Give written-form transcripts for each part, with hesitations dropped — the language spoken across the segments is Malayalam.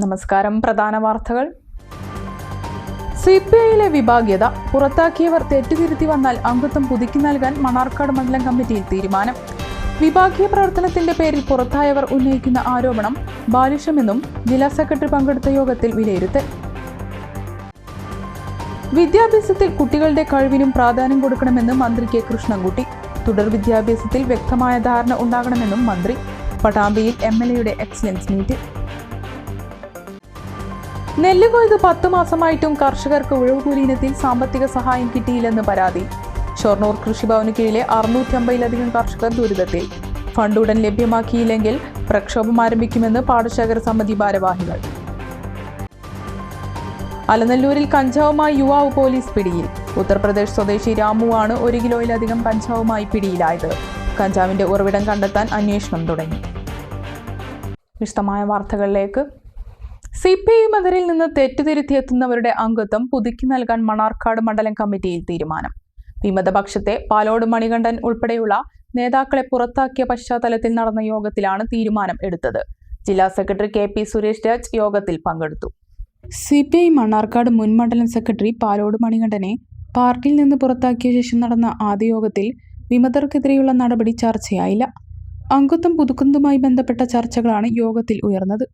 നമസ്കാരം. പ്രധാന വാർത്തകൾ. സിപിഐയിലെ വിഭാഗീയത. പുറത്താക്കിയവർ തെറ്റുതിരുത്തി വന്നാൽ അംഗത്വം പുതുക്കി നൽകാൻ മണ്ണാർക്കാട് മണ്ഡലം കമ്മിറ്റിയിൽ തീരുമാനം. വിഭാഗീയ പ്രവർത്തനത്തിന്റെ പേരിൽ പുറത്തായവർ ഉന്നയിക്കുന്ന ആരോപണം ബാലിശമെന്നും ജില്ലാ സെക്രട്ടറി പങ്കെടുത്ത യോഗത്തിൽ വിലയിരുത്തൽ. വിദ്യാഭ്യാസത്തിൽ കുട്ടികളുടെ കഴിവിനും പ്രാധാന്യം കൊടുക്കണമെന്ന് മന്ത്രി കെ കൃഷ്ണൻകുട്ടി. തുടർ വിദ്യാഭ്യാസത്തിൽ വ്യക്തമായ ധാരണ ഉണ്ടാകണമെന്നും മന്ത്രി. പട്ടാമ്പിയിൽ MLAയുടെ എക്സലൻസ് മീറ്റ്. നെല്ല് കൊയ്ത് 10 മാസമായിട്ടും കർഷകർക്ക് ഉഴവുകൂലി ഇനത്തിൽ സാമ്പത്തിക സഹായം കിട്ടിയില്ലെന്ന് പരാതി. ഷൊർണൂർ കൃഷിഭവന് കീഴിലെ 650-ലധികം കർഷകർ ദുരിതത്തിൽ. ഫണ്ട് ഉടൻ ലഭ്യമാക്കിയില്ലെങ്കിൽ പ്രക്ഷോഭം ആരംഭിക്കുമെന്ന് പാടശേഖര സമിതി ഭാരവാഹികൾ. അലനല്ലൂരിൽ കഞ്ചാവുമായി യുവാവ് പോലീസ് പിടിയിൽ. ഉത്തർപ്രദേശ് സ്വദേശി രാമുവാണ് 1 കിലോയിലധികം കഞ്ചാവുമായി പിടിയിലായത്. കഞ്ചാവിന്റെ ഉറവിടം കണ്ടെത്താൻ അന്വേഷണം തുടങ്ങി. വിശദമായ വാർത്തകളിലേക്ക്. CPI മതിലിൽ നിന്ന് തെറ്റുതിരുത്തിയെത്തുന്നവരുടെ അംഗത്വം പുതുക്കി നൽകാൻ മണ്ണാർക്കാട് മണ്ഡലം കമ്മിറ്റിയിൽ തീരുമാനം. വിമതപക്ഷത്തെ പാലോട് മണികണ്ഠൻ ഉൾപ്പെടെയുള്ള നേതാക്കളെ പുറത്താക്കിയ പശ്ചാത്തലത്തിൽ നടന്ന യോഗത്തിലാണ് തീരുമാനം എടുത്തത്. ജില്ലാ സെക്രട്ടറി KP സുരേഷ് രാജ് യോഗത്തിൽ പങ്കെടുത്തു. CPI മണ്ണാർക്കാട് മുൻ മണ്ഡലം സെക്രട്ടറി പാലോട് മണികണ്ഠനെ പാർട്ടിയിൽ നിന്ന് പുറത്താക്കിയ ശേഷം നടന്ന ആദ്യ യോഗത്തിൽ വിമതർക്കെതിരെയുള്ള നടപടി ചർച്ചയായില്ല. അംഗത്വം പുതുക്കുന്നതുമായി ബന്ധപ്പെട്ട ചർച്ചകളാണ് യോഗത്തിൽ ഉയർന്നത്.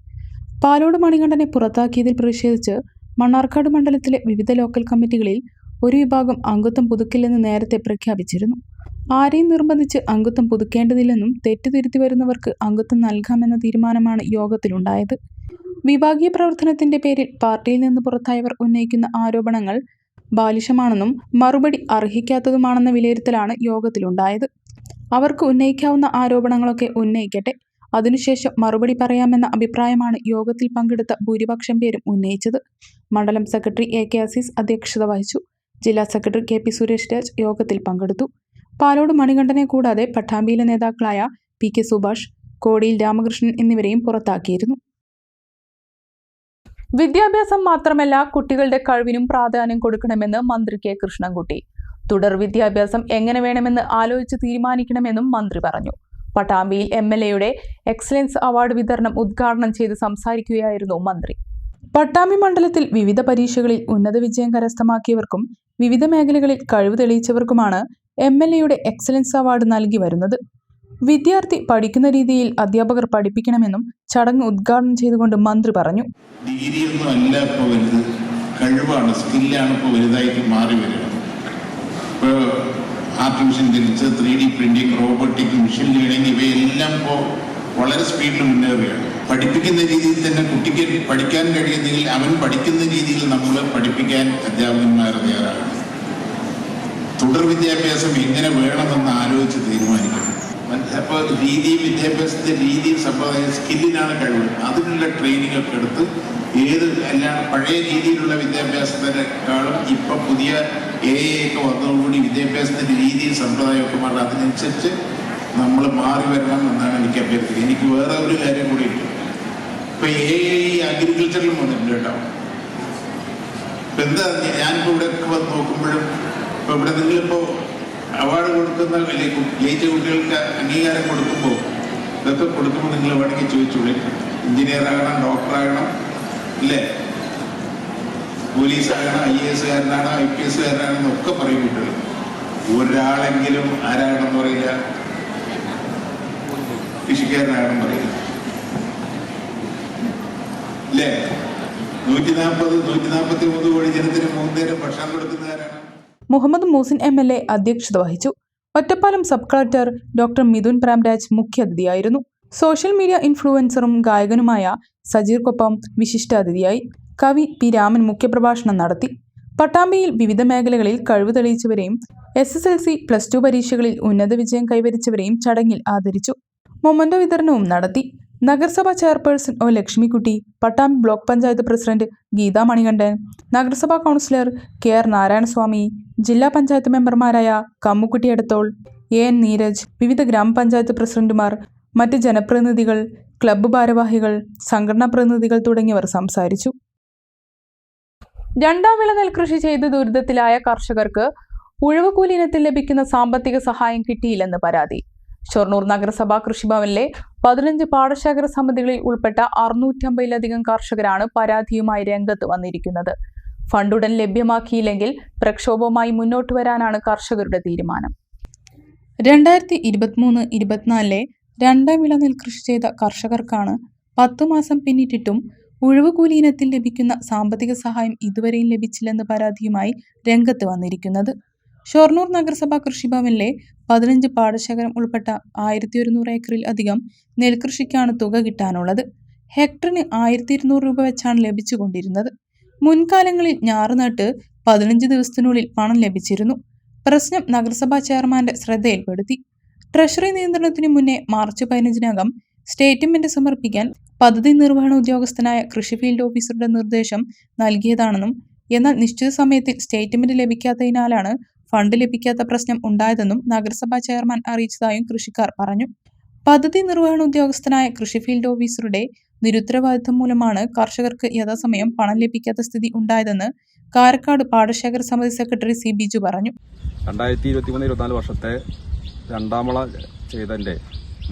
പാലോട് മണികണ്ഠനെ പുറത്താക്കിയതിൽ പ്രതിഷേധിച്ച് മണ്ണാർക്കാട് മണ്ഡലത്തിലെ വിവിധ ലോക്കൽ കമ്മിറ്റികളിൽ ഒരു വിഭാഗം അംഗത്വം പുതുക്കില്ലെന്ന് നേരത്തെ പ്രഖ്യാപിച്ചിരുന്നു. ആരെയും നിർബന്ധിച്ച് അംഗത്വം പുതുക്കേണ്ടതില്ലെന്നും തെറ്റുതിരുത്തി വരുന്നവർക്ക് അംഗത്വം നൽകാമെന്ന തീരുമാനമാണ് യോഗത്തിലുണ്ടായത്. വിഭാഗീയ പ്രവർത്തനത്തിന്റെ പേരിൽ പാർട്ടിയിൽ നിന്ന് പുറത്തായവർ ഉന്നയിക്കുന്ന ആരോപണങ്ങൾ ബാലിശമാണെന്നും മറുപടി അർഹിക്കാത്തതുമാണെന്ന വിലയിരുത്തലാണ് യോഗത്തിലുണ്ടായത്. അവർക്ക് ഉന്നയിക്കാവുന്ന ആരോപണങ്ങളൊക്കെ ഉന്നയിക്കട്ടെ, അതിനുശേഷം മറുപടി പറയാമെന്ന അഭിപ്രായമാണ് യോഗത്തിൽ പങ്കെടുത്ത ഭൂരിപക്ഷം പേരും ഉന്നയിച്ചത്. മണ്ഡലം സെക്രട്ടറി AK അസീസ് അധ്യക്ഷത വഹിച്ചു. ജില്ലാ സെക്രട്ടറി KP സുരേഷ് രാജ് യോഗത്തിൽ പങ്കെടുത്തു. പാലോട് മണികണ്ഠനെ കൂടാതെ പട്ടാമ്പിയിലെ നേതാക്കളായ PK സുഭാഷ്, കോടിയിൽ രാമകൃഷ്ണൻ എന്നിവരെയും പുറത്താക്കിയിരുന്നു. വിദ്യാഭ്യാസം മാത്രമല്ല, കുട്ടികളുടെ കഴിവിനും പ്രാധാന്യം കൊടുക്കണമെന്ന് മന്ത്രി കെ കൃഷ്ണൻകുട്ടി. തുടർ വിദ്യാഭ്യാസം എങ്ങനെ വേണമെന്ന് ആലോചിച്ച് തീരുമാനിക്കണമെന്നും മന്ത്രി പറഞ്ഞു. പട്ടാമ്പിയിൽ MLAയുടെ എക്സലൻസ് അവാർഡ് വിതരണം ഉദ്ഘാടനം ചെയ്ത് സംസാരിക്കുകയായിരുന്നു മന്ത്രി. പട്ടാമ്പി മണ്ഡലത്തിൽ വിവിധ പരീക്ഷകളിൽ ഉന്നത വിജയം കരസ്ഥമാക്കിയവർക്കും വിവിധ മേഖലകളിൽ കഴിവ് തെളിയിച്ചവർക്കുമാണ് MLAയുടെ എക്സലൻസ് അവാർഡ് നൽകി വരുന്നത്. വിദ്യാർത്ഥി പഠിക്കുന്ന രീതിയിൽ അധ്യാപകർ പഠിപ്പിക്കണമെന്നും ചടങ്ങ് ഉദ്ഘാടനം ചെയ്തുകൊണ്ട് മന്ത്രി പറഞ്ഞു. ഡിഗ്രിയൊന്നും അല്ല ഇപ്പോൾ വലുത്, കഴിവാണ്, സ്കില്ലാണ് ഇപ്പോൾ വലുതായിട്ട് മാറി വരുന്നത്. ഇപ്പോൾ artificial intelligence, 3D printing, robotic, machine learning ഇവയെല്ലാം ഇപ്പോൾ വളരെ സ്പീഡിൽ മുന്നേറുകയാണ്. പഠിപ്പിക്കുന്ന രീതിയിൽ തന്നെ കുട്ടിക്ക് പഠിക്കാൻ കഴിയുന്നെങ്കിൽ അവൻ പഠിക്കുന്ന രീതിയിൽ നമ്മൾ പഠിപ്പിക്കാൻ അധ്യാപകന്മാർ തയ്യാറാകണം. തുടർ വിദ്യാഭ്യാസം എങ്ങനെ വേണമെന്ന് ആലോചിച്ച് തീരുമാനിക്കണം. അപ്പോൾ വിദ്യാഭ്യാസത്തിന്റെ രീതിയും സമ്പ്രദായം സ്കില്ലിനാണ് കഴിവ്. അതിനുള്ള ട്രെയിനിങ് ഒക്കെ എടുത്ത് അല്ലാതെ പഴയ രീതിയിലുള്ള വിദ്യാഭ്യാസത്തിനേക്കാളും ഇപ്പം പുതിയ AI ഒക്കെ വന്നതോടുകൂടി വിദ്യാഭ്യാസത്തിന്റെ രീതിയും സമ്പ്രദായമൊക്കെ മാറി അതിനനുസരിച്ച് നമ്മൾ മാറി വരണം എന്നാണ് എനിക്ക് അഭ്യർത്ഥിക്കുന്നത്. എനിക്ക് വേറെ ഒരു കാര്യം കൂടി ഉണ്ട്. ഇപ്പൊ AI അഗ്രികൾച്ചറിലും വന്നിട്ടുണ്ട് കേട്ടോ. ഇപ്പൊ എന്താ ഞാനിപ്പോ ഇവിടെ വന്ന് നോക്കുമ്പോഴും ഇപ്പൊ ഇവിടെ നിങ്ങളിപ്പോ അവാർഡ് കൊടുക്കുന്ന ജയിച്ച കുട്ടികൾക്ക് അംഗീകാരം കൊടുക്കുമ്പോൾ ഇതൊക്കെ കൊടുക്കുമ്പോൾ നിങ്ങൾ വേണമെങ്കിൽ ചോദിച്ചോളി. എഞ്ചിനീയർ ആകണം, ഡോക്ടറാകണം, അല്ലേ, പോലീസാകണം, IAS-കാരനാണോ IPS-കാരനാണെന്ന് ഒക്കെ പറയും കുട്ടികൾ. ഒരാളെങ്കിലും ആരാകണമെന്ന് പറയില്ല, കൃഷിക്കാരനാകണം പറയില്ല, അല്ലേ. 143 കോടി ജനത്തിന് 3 നേരം ഭക്ഷണം കൊടുക്കുന്നവരാണ്. മുഹമ്മദ് മൂസിൻ MLA അധ്യക്ഷത വഹിച്ചു. Ottapalam sub collector doctor Mithun Premraj മുഖ്യാതിഥിയായിരുന്നു. സോഷ്യൽ മീഡിയ ഇൻഫ്ലുവൻസറും ഗായകനുമായ സജീർക്കൊപ്പം വിശിഷ്ടാതിഥിയായി. കവി P രാമൻ മുഖ്യപ്രഭാഷണം നടത്തി. പട്ടാമ്പിയിൽ വിവിധ മേഖലകളിൽ കഴിവ് തെളിയിച്ചവരെയും SSLC, +2 പരീക്ഷകളിൽ ഉന്നത വിജയം കൈവരിച്ചവരെയും ചടങ്ങിൽ ആദരിച്ചു. മൊമന്റോ വിതരണവും നടത്തി. നഗരസഭാ chairperson O Lakshmikutty, Pattambi block panchayat president Geetha Manikandan, നഗരസഭാ കൗൺസിലർ KR നാരായണസ്വാമി, ജില്ലാ പഞ്ചായത്ത് മെമ്പർമാരായ കമ്മുക്കുട്ടി എടത്തോൾ, AN നീരജ്, വിവിധ ഗ്രാമപഞ്ചായത്ത് പ്രസിഡന്റുമാർ, മറ്റ് ജനപ്രതിനിധികൾ, ക്ലബ്ബ് ഭാരവാഹികൾ, സംഘടനാ പ്രതിനിധികൾ തുടങ്ങിയവർ സംസാരിച്ചു. രണ്ടാം വിള നെൽകൃഷി ചെയ്ത് ദുരിതത്തിലായ കർഷകർക്ക് ഉഴവുകൂലി ഇനത്തിൽ ലഭിക്കുന്ന സാമ്പത്തിക സഹായം കിട്ടിയില്ലെന്ന് പരാതി. ഷൊർണൂർ നഗരസഭാ കൃഷിഭവനിലെ 15 പാടശേഖര സമിതികളിൽ ഉൾപ്പെട്ട 650-ലധികം കർഷകരാണ് പരാതിയുമായി രംഗത്ത് വന്നിരിക്കുന്നത്. ഫണ്ടുടൻ ലഭ്യമാക്കിയില്ലെങ്കിൽ പ്രക്ഷോഭവുമായി മുന്നോട്ട് വരാനാണ് കർഷകരുടെ തീരുമാനം. 2023-24 രണ്ടാം വിള നെൽകൃഷി ചെയ്ത കർഷകർക്കാണ് 10 മാസം പിന്നിട്ടിട്ടും ഉഴവുകൂലി ഇനത്തിൽ ലഭിക്കുന്ന സാമ്പത്തിക സഹായം ഇതുവരെയും ലഭിച്ചില്ലെന്ന് പരാതിയുമായി രംഗത്ത് വന്നിരിക്കുന്നത്. ഷൊർണൂർ നഗരസഭാ കൃഷിഭവനിലെ 15 പാടശേഖരം ഉൾപ്പെട്ട 1100 ഏക്കറിൽ അധികം നെൽകൃഷിക്കാണ് തുക കിട്ടാനുള്ളത്. ഹെക്ടറിന് 1200 രൂപ വെച്ചാണ് ലഭിച്ചുകൊണ്ടിരുന്നത്. മുൻകാലങ്ങളിൽ ഞാറ് നട്ട് 15 ദിവസത്തിനുള്ളിൽ പണം ലഭിച്ചിരുന്നു. പ്രശ്നം നഗരസഭാ ചെയർമാന്റെ ശ്രദ്ധയിൽപ്പെടുത്തി. ട്രഷറി നിയന്ത്രണത്തിനു മുന്നേ മാർച്ച് 15-നകം സ്റ്റേറ്റ്മെന്റ് സമർപ്പിക്കാൻ പദ്ധതി നിർവഹണ ഉദ്യോഗസ്ഥനായ കൃഷി ഫീൽഡ് ഓഫീസറുടെ നിർദ്ദേശം നൽകിയതാണെന്നും എന്നാൽ നിശ്ചിത സമയത്തിൽ സ്റ്റേറ്റ്മെന്റ് ലഭിക്കാത്തതിനാലാണ് ഫണ്ട് ലഭിക്കാത്ത പ്രശ്നം ഉണ്ടായതെന്നും നഗരസഭാ ചെയർമാൻ അറിയിച്ചതായും കൃഷിക്കാർ പറഞ്ഞു. പദ്ധതി നിർവഹണ ഉദ്യോഗസ്ഥനായ കൃഷി ഫീൽഡ് ഓഫീസറുടെ നിരുത്തരവാദിത്തം മൂലമാണ് കർഷകർക്ക് യഥാസമയം പണം ലഭിക്കാത്ത സ്ഥിതി ഉണ്ടായതെന്ന് കാരക്കാട് പാടശേഖര സമിതി സെക്രട്ടറി സി ബിജു പറഞ്ഞു. 2023-24 വർഷത്തെ രണ്ടാം വിള ചെയ്തതിൻ്റെ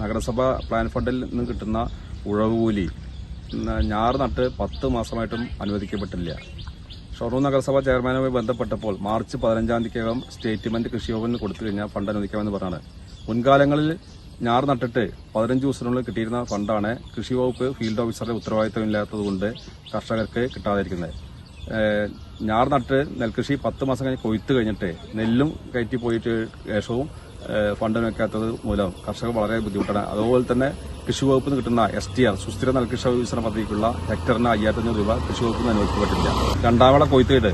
നഗരസഭ പ്ലാൻ ഫണ്ടിൽ നിന്ന് കിട്ടുന്ന ഉഴവുകൂലി ഞാറ് നട്ട് 10 മാസമായിട്ടും അനുവദിക്കപ്പെട്ടില്ല. ഷൊർണൂർ നഗരസഭ ചെയർമാനുമായി ബന്ധപ്പെട്ടപ്പോൾ മാർച്ച് 15-ാം തീയതിക്കകം സ്റ്റേറ്റ്മെന്റ് കൃഷിഭവനിൽ കൊടുത്തു കഴിഞ്ഞാൽ ഫണ്ട് അനുവദിക്കാമെന്ന് പറഞ്ഞാണ്. മുൻകാലങ്ങളിൽ ഞാറ് നട്ടിട്ട് 15 ദിവസത്തിനുള്ളിൽ കിട്ടിയിരുന്ന ഫണ്ടാണ് കൃഷി വകുപ്പ് ഫീൽഡ് ഓഫീസറുടെ ഉത്തരവാദിത്തമില്ലാത്തതുകൊണ്ട് കർഷകർക്ക് കിട്ടാതിരിക്കുന്നത്. ഞാറ് നട്ട് നെൽകൃഷി 10 മാസം കഴിഞ്ഞ് കൊയ്ത്ത് കഴിഞ്ഞിട്ട് നെല്ലും കയറ്റി പോയിട്ട് ശേഷവും ഫണ്ട് വെക്കാത്തത് മൂലം കർഷകർ വളരെ ബുദ്ധിമുട്ടാണ്. അതുപോലെ തന്നെ കൃഷി വകുപ്പിൽ നിന്ന് കിട്ടുന്ന STR സുസ്ഥിര നെൽകൃഷി വികസന പദ്ധതിക്കുള്ള ഹെക്ടറിന് 5500 രൂപ കൃഷി വകുപ്പിൽ നിന്ന് അനുവദിക്കപ്പെട്ടില്ല. രണ്ടാം വിള കൊയ്ത്ത്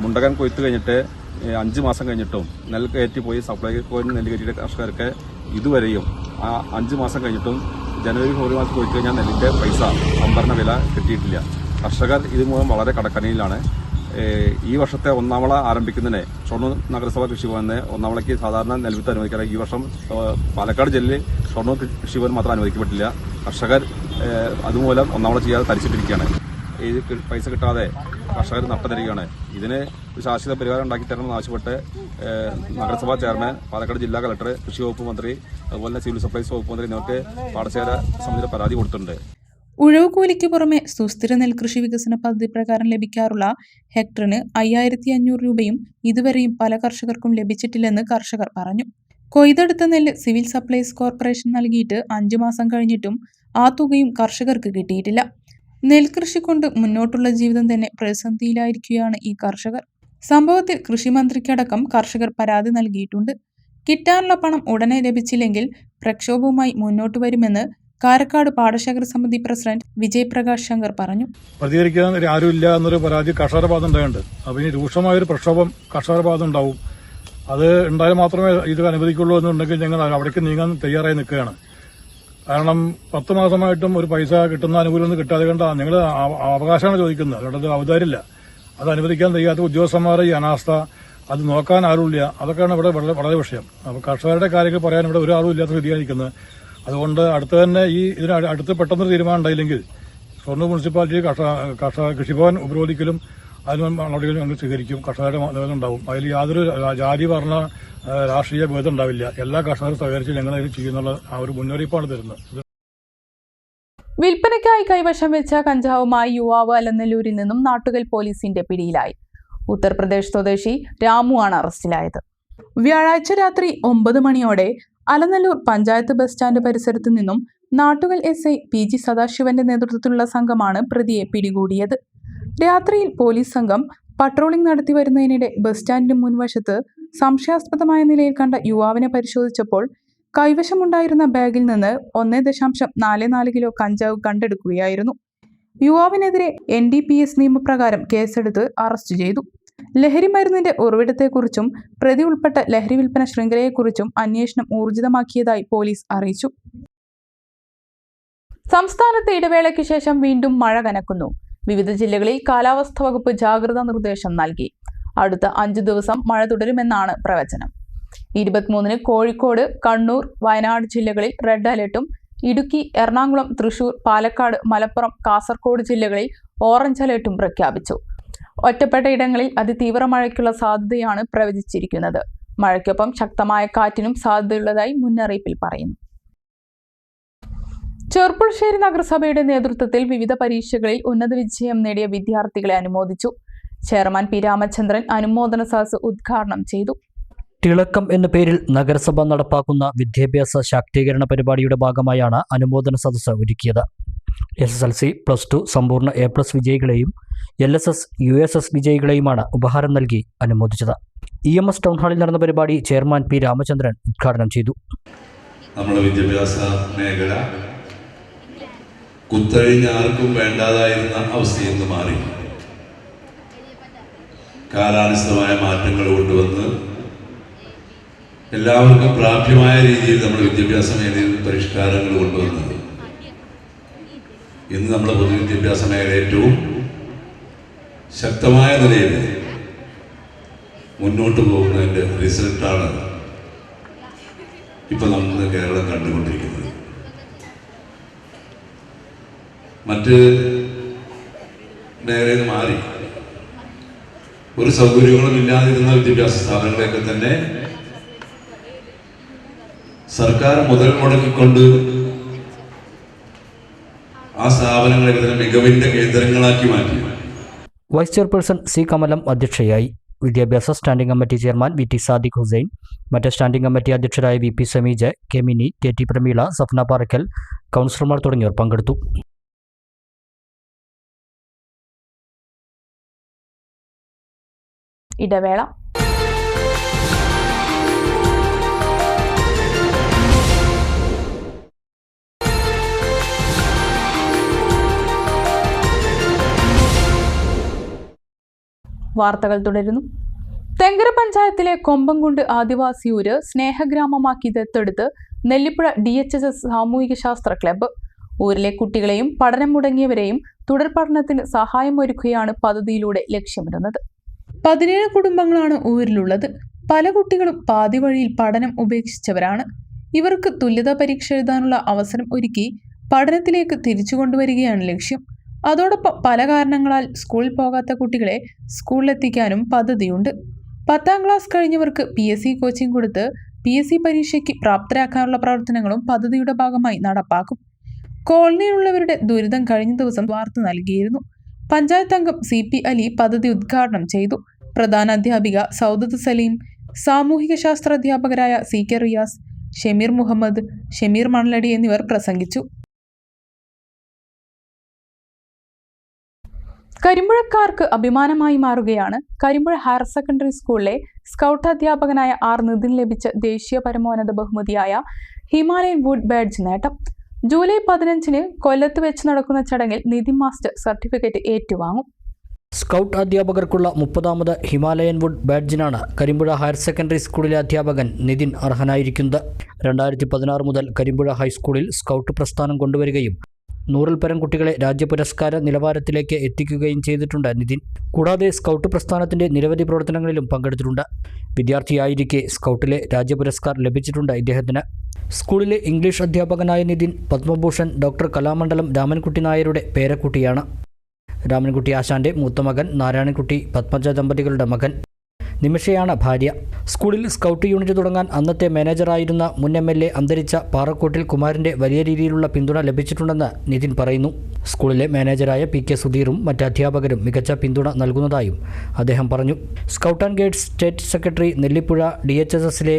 മുണ്ടകൻ കൊയ്ത്ത് കഴിഞ്ഞിട്ട് 5 മാസം കഴിഞ്ഞിട്ടും നെൽ കയറ്റി പോയി സപ്ലൈകോയിൽ നെല്ല് കയറ്റിയ കർഷകർക്ക് ഇതുവരെയും ആ 5 മാസം കഴിഞ്ഞിട്ടും ജനുവരി ഫെബ്രുവരി മാസം കൊയ്ത്ത് കഴിഞ്ഞാൽ നെല്ലിന്റെ പൈസ സംഭരണ വില കിട്ടിയിട്ടില്ല. കർഷകർ ഇതുമൂലം വളരെ കടക്കണിയിലാണ്. ഈ വർഷത്തെ ഒന്നാം വിള ആരംഭിക്കുന്നതിന് ഷൊർണൂർ നഗരസഭാ കൃഷിഭവന് ഒന്നാം വിളയ്ക്ക് സാധാരണ നെൽവിത്ത് അനുവദിക്കാറ് ഈ വർഷം പാലക്കാട് ജില്ലയിൽ ഷൊർണൂർ കൃഷിഭവൻ മാത്രം അനുവദിക്കപ്പെട്ടില്ല. കർഷകർ അതുമൂലം ഒന്നാം വിള ചെയ്യാതെ തരിച്ചിട്ടിരിക്കുകയാണ്. ഈ പൈസ കിട്ടാതെ കർഷകർ നഷ്ടത്തിരിക്കുകയാണ്. ഇതിന് ശാശ്വത പരിഹാരം ഉണ്ടാക്കി തരണമെന്ന് ആവശ്യപ്പെട്ട് നഗരസഭാ ചെയർമാൻ, പാലക്കാട് ജില്ലാ കളക്ടർ, കൃഷി വകുപ്പ് മന്ത്രി, അതുപോലെ തന്നെ സിവിൽ സപ്ലൈസ് വകുപ്പ് മന്ത്രി എന്നിവർക്ക് പാടശേഖര സമിതിയുടെ പരാതി കൊടുത്തിട്ടുണ്ട്. ഉഴവുകൂലിക്ക് പുറമെ സുസ്ഥിര നെൽകൃഷി വികസന പദ്ധതി പ്രകാരം ലഭിക്കാറുള്ള ഹെക്ടറിന് 5500 രൂപയും ഇതുവരെയും പല കർഷകർക്കും ലഭിച്ചിട്ടില്ലെന്ന് കർഷകർ പറഞ്ഞു. കൊയ്തെടുത്ത നെല്ല് സിവിൽ സപ്ലൈസ് കോർപ്പറേഷൻ നൽകിയിട്ട് 5 മാസം കഴിഞ്ഞിട്ടും ആ തുകയും കർഷകർക്ക് കിട്ടിയിട്ടില്ല. നെൽകൃഷി കൊണ്ട് മുന്നോട്ടുള്ള ജീവിതം തന്നെ പ്രതിസന്ധിയിലായിരിക്കുകയാണ് ഈ കർഷകർ. സംഭവത്തിൽ കൃഷിമന്ത്രിക്കടക്കം കർഷകർ പരാതി നൽകിയിട്ടുണ്ട്. കിട്ടാനുള്ള പണം ഉടനെ ലഭിച്ചില്ലെങ്കിൽ പ്രക്ഷോഭവുമായി മുന്നോട്ട് വരുമെന്ന് കാരക്കാട് പാടശേഖര സമിതി പ്രസിഡന്റ് വിജയ് പ്രകാശ് ശങ്കർ പറഞ്ഞു. പ്രതികരിക്കാൻ ആരുമില്ല എന്നൊരു പരാതി കർഷകരുടെ ഭാഗത്ത് ഉണ്ടായിട്ടുണ്ട്. അപ്പോൾ ഇനി രൂക്ഷമായൊരു പ്രക്ഷോഭം കർഷകരുടെ ഭാഗത്ത് ഉണ്ടാവും. അത് ഉണ്ടായാൽ മാത്രമേ ഇത് അനുവദിക്കുള്ളൂ എന്നുണ്ടെങ്കിൽ ഞങ്ങൾ അവിടേക്ക് നീങ്ങാൻ തയ്യാറായി നിൽക്കുകയാണ്. കാരണം 10 മാസമായിട്ടും ഒരു പൈസ കിട്ടുന്ന അനുകൂലമൊന്നും കിട്ടാതെ കണ്ട ഞങ്ങൾ അവകാശമാണ് ചോദിക്കുന്നത്. അതുകൊണ്ട് ഔദാര്യമില്ല. അത് അനുവദിക്കാൻ തയ്യാത്ത ഉദ്യോഗസ്ഥന്മാർ ഈ അനാസ്ഥ, അത് നോക്കാൻ ആരുമില്ല. അതൊക്കെയാണ് ഇവിടെ വളരെ വിഷയം. അപ്പോൾ കർഷകരുടെ കാര്യങ്ങൾ പറയാൻ ഇവിടെ ഒരാളും ഇല്ലാത്ത സ്ഥിതിയായിരിക്കുന്നത്. അതുകൊണ്ട് അടുത്ത് തന്നെ ഇതിന് അടുത്ത് പെട്ടെന്നൊരു തീരുമാനം ഉണ്ടായില്ലെങ്കിൽ ഷൊർണൂർ മുനിസിപ്പാലിറ്റി കൃഷിഭവൻ ഉപരോധിക്കലും അതിന് നടപടികളും ഞങ്ങൾ സ്വീകരിക്കും. കർഷകരുടെ നിലനിലുണ്ടാവും. അതിൽ യാതൊരു ജാതി പറഞ്ഞ രാഷ്ട്രീയ ഭേദം ഉണ്ടാവില്ല. എല്ലാ കർഷകരും സഹകരിച്ച് ഞങ്ങൾ അതിൽ ചെയ്യുന്നുള്ള ആ ഒരു മുന്നറിയിപ്പാണ് തരുന്നത്. വിൽപ്പനയ്ക്കായി കൈവശം വെച്ച കഞ്ചാവുമായി യുവാവ് അലനല്ലൂരിൽ നിന്നും നാട്ടുകൽ പോലീസിന്റെ പിടിയിലായി. ഉത്തർപ്രദേശ് സ്വദേശി രാമു ആണ് അറസ്റ്റിലായത്. വ്യാഴാഴ്ച രാത്രി 9 മണിയോടെ അലനല്ലൂർ പഞ്ചായത്ത് ബസ് സ്റ്റാൻഡ് പരിസരത്തു നിന്നും നാട്ടുകൽ SI PG സദാശിവന്റെ നേതൃത്വത്തിലുള്ള സംഘമാണ് പ്രതിയെ പിടികൂടിയത്. രാത്രിയിൽ പോലീസ് സംഘം പട്രോളിംഗ് നടത്തി വരുന്നതിനിടെ ബസ് സ്റ്റാൻഡിന് മുൻവശത്ത് സംശയാസ്പദമായ നിലയിൽ കണ്ട യുവാവിനെ പരിശോധിച്ചപ്പോൾ കൈവശമുണ്ടായിരുന്ന ബാഗിൽ നിന്ന് 1.44 കിലോ കഞ്ചാവ് കണ്ടെടുക്കുകയായിരുന്നു. യുവാവിനെതിരെ NDPS നിയമപ്രകാരം കേസെടുത്ത് അറസ്റ്റ് ചെയ്തു. ലഹരി മരുന്നിന്റെ ഉറവിടത്തെക്കുറിച്ചും പ്രതി ഉൾപ്പെട്ട ലഹരി വിൽപ്പന ശൃംഖലയെക്കുറിച്ചും അന്വേഷണം ഊർജിതമാക്കിയതായി പോലീസ് അറിയിച്ചു. സംസ്ഥാനത്ത് ഇടവേളയ്ക്ക് ശേഷം വീണ്ടും മഴ കനക്കുന്നു. വിവിധ ജില്ലകളിൽ കാലാവസ്ഥാ വകുപ്പ് ജാഗ്രതാ നിർദ്ദേശം നൽകി. അടുത്ത 5 ദിവസം മഴ തുടരുമെന്നാണ് പ്രവചനം. 23-ന് കോഴിക്കോട്, കണ്ണൂർ, വയനാട് ജില്ലകളിൽ റെഡ് അലർട്ടും ഇടുക്കി, എറണാകുളം, തൃശൂർ, പാലക്കാട്, മലപ്പുറം, കാസർഗോഡ് ജില്ലകളിൽ ഓറഞ്ച് അലർട്ടും പ്രഖ്യാപിച്ചു. ഒറ്റപ്പെട്ട ഇടങ്ങളിൽ അതിതീവ്ര മഴയ്ക്കുള്ള സാധ്യതയാണ് പ്രവചിച്ചിരിക്കുന്നത്. മഴയ്ക്കൊപ്പം ശക്തമായ കാറ്റിനും സാധ്യതയുള്ളതായി മുന്നറിയിപ്പിൽ പറയുന്നു. ചെർപ്പുളശ്ശേരി നഗരസഭയുടെ നേതൃത്വത്തിൽ വിവിധ പരീക്ഷകളിൽ ഉന്നത വിജയം നേടിയ വിദ്യാർത്ഥികളെ അനുമോദിച്ചു. ചെയർമാൻ പി രാമചന്ദ്രൻ അനുമോദന സദസ്സ് ഉദ്ഘാടനം ചെയ്തു. തിളക്കം എന്ന പേരിൽ നഗരസഭ നടപ്പാക്കുന്ന വിദ്യാഭ്യാസ ശാക്തീകരണ പരിപാടിയുടെ ഭാഗമായാണ് അനുമോദന സദസ്സ് ഒരുക്കിയത്. SSLC, +2 സമ്പൂർണ്ണ A+ വിജയികളെയും LSS, USS വിജയികളെയുമാണ് ഉപഹാരം നൽകി അനുമോദിച്ചത്. EMS ടൗൺ ഹാളിൽ നടന്ന പരിപാടി ചെയർമാൻ പി രാമചന്ദ്രൻ ഉദ്ഘാടനം ചെയ്തു. നമ്മുടെ വിദ്യാഭ്യാസ മേഖല കുത്തഴിഞ്ഞ് ആർക്കും വേണ്ടാതായിരുന്ന അവസ്ഥയിൽ നിന്ന് മാറി കാലാനുസൃതമായ മാറ്റങ്ങൾ കൊണ്ടുവന്ന് എല്ലാവർക്കും പ്രാപ്യമായ രീതിയിൽ നമ്മുടെ വിദ്യാഭ്യാസ മേഖലയിൽ പരിഷ്കാരങ്ങൾ കൊണ്ടുവന്നത് ഇന്ന് നമ്മുടെ പൊതുവിദ്യാഭ്യാസ മേഖല ഏറ്റവും ശക്തമായ നിലയിൽ മുന്നോട്ട് പോകുന്നതിൻ്റെ റിസൾട്ടാണ് ഇപ്പം നമ്മൾ കേരളം കണ്ടുകൊണ്ടിരിക്കുന്നത്. മറ്റ് മേഖലയിൽ നിന്ന് മാറി ഒരു സൗകര്യങ്ങളും ഇല്ലാതിരുന്ന വിദ്യാഭ്യാസ സ്ഥാപനങ്ങളെയൊക്കെ തന്നെ സർക്കാർ മുതൽ മുടക്കിക്കൊണ്ട് ആ സ്ഥാപനങ്ങളെ തന്നെ മികവിന്റെ കേന്ദ്രങ്ങളാക്കി മാറ്റി. Vice chairperson C. കമലം അധ്യക്ഷയായി. വിദ്യാഭ്യാസ standing committee chairman VT Sadiq Hussain, മറ്റ് സ്റ്റാൻഡിംഗ് കമ്മിറ്റി അധ്യക്ഷരായ VP Sameej, K. Mini, KT Prameela, Safna Parakkal, കൗൺസിലർമാർ തുടങ്ങിയവർ പങ്കെടുത്തു. ഇടവേള. വാർത്തകൾ തുടരുന്നു. തെങ്കര പഞ്ചായത്തിലെ കൊമ്പംകുണ്ട് ആദിവാസിയൂര് സ്നേഹഗ്രാമമാക്കി ദത്തെടുത്ത് നെല്ലിപ്പുഴ DHSS സാമൂഹിക ശാസ്ത്ര ക്ലബ്ബ്. ഊരിലെ കുട്ടികളെയും പഠനം മുടങ്ങിയവരെയും തുടർ പഠനത്തിന് സഹായമൊരുക്കുകയാണ് പദ്ധതിയിലൂടെ ലക്ഷ്യമിടുന്നത്. 17 കുടുംബങ്ങളാണ് ഊരിലുള്ളത്. പല കുട്ടികളും പാതി വഴിയിൽ പഠനം ഉപേക്ഷിച്ചവരാണ്. ഇവർക്ക് തുല്യതാ പരീക്ഷ എഴുതാനുള്ള അവസരം ഒരുക്കി പഠനത്തിലേക്ക് തിരിച്ചു കൊണ്ടുവരികയാണ് ലക്ഷ്യം. അതോടൊപ്പം പല കാരണങ്ങളാൽ സ്കൂളിൽ പോകാത്ത കുട്ടികളെ സ്കൂളിലെത്തിക്കാനും പദ്ധതിയുണ്ട്. 10ാം ക്ലാസ് കഴിഞ്ഞവർക്ക് PSC കോച്ചിങ് കൊടുത്ത് PSC പരീക്ഷയ്ക്ക് പ്രാപ്തരാക്കാനുള്ള പ്രവർത്തനങ്ങളും പദ്ധതിയുടെ ഭാഗമായി നടപ്പാക്കും. കോളനിയിലുള്ളവരുടെ ദുരിതം കഴിഞ്ഞ ദിവസം വാർത്ത നൽകിയിരുന്നു. പഞ്ചായത്ത് അംഗം CP അലി പദ്ധതി ഉദ്ഘാടനം ചെയ്തു. പ്രധാന അധ്യാപിക സൗദത്ത് സലീം, സാമൂഹിക ശാസ്ത്ര അധ്യാപകരായ CK റിയാസ്, ഷമീർ മുഹമ്മദ്, ഷമീർ മണലടി എന്നിവർ പ്രസംഗിച്ചു. കരിമ്പുഴക്കാർക്ക് അഭിമാനമായി മാറുകയാണ് കരിമ്പുഴ ഹയർ സെക്കൻഡറി സ്കൂളിലെ സ്കൗട്ട് അധ്യാപകനായ R. നിതിൻ ലഭിച്ച ദേശീയ പരമോന്നത ബഹുമതിയായ ഹിമാലയൻ വുഡ് ബാഡ്ജ് നേട്ടം. ജൂലൈ 15-ന് കൊല്ലത്ത് വെച്ച് നടക്കുന്ന ചടങ്ങിൽ നിതിൻ മാസ്റ്റർ സർട്ടിഫിക്കറ്റ് ഏറ്റുവാങ്ങും. സ്കൗട്ട് അധ്യാപകർക്കുള്ള 30ാമത് ഹിമാലയൻ വുഡ് ബാഡ്ജിനാണ് കരിമ്പുഴ ഹയർ സെക്കൻഡറി സ്കൂളിലെ അധ്യാപകൻ നിതിൻ അർഹനായിരിക്കുന്നത്. 2016 മുതൽ കരിമ്പുഴ ഹൈസ്കൂളിൽ സ്കൗട്ട് പ്രസ്ഥാനം കൊണ്ടുവരികയും 100-ൽ പരം കുട്ടികളെ രാജ്യപുരസ്കാര നിലവാരത്തിലേക്ക് എത്തിക്കുകയും ചെയ്തിട്ടുണ്ട് നിതിൻ. കൂടാതെ സ്കൗട്ട് പ്രസ്ഥാനത്തിന്റെ നിരവധി പ്രവർത്തനങ്ങളിലും പങ്കെടുത്തിട്ടുണ്ട്. വിദ്യാർത്ഥിയായിരിക്കെ സ്കൗട്ടിലെ രാജ്യപുരസ്കാർ ലഭിച്ചിട്ടുണ്ട് ഇദ്ദേഹത്തിന്. സ്കൂളിലെ ഇംഗ്ലീഷ് അധ്യാപകനായ നിതിൻ പത്മഭൂഷൺ ഡോക്ടർ കലാമണ്ഡലം രാമൻകുട്ടി നായരുടെ പേരക്കുട്ടിയാണ്. രാമൻകുട്ടി ആശാന്റെ മൂത്ത മകൻ നാരായണൻകുട്ടി പത്മജ ദമ്പതികളുടെ മകൻ. നിമിഷയാണ് ഭാര്യ. സ്കൂളിൽ സ്കൗട്ട് യൂണിറ്റ് തുടങ്ങാൻ അന്നത്തെ മാനേജറായിരുന്ന മുൻ MLA അന്തരിച്ച പാറക്കോട്ടിൽ കുമാരന്റെ വലിയ രീതിയിലുള്ള പിന്തുണ ലഭിച്ചിട്ടുണ്ടെന്ന് നിതിൻ പറയുന്നു. സ്കൂളിലെ മാനേജറായ PK സുധീറും മറ്റ് അധ്യാപകരും മികച്ച പിന്തുണ നൽകുന്നതായും അദ്ദേഹം പറഞ്ഞു. Scout and guides state secretary Nellipuzha DHSSലെ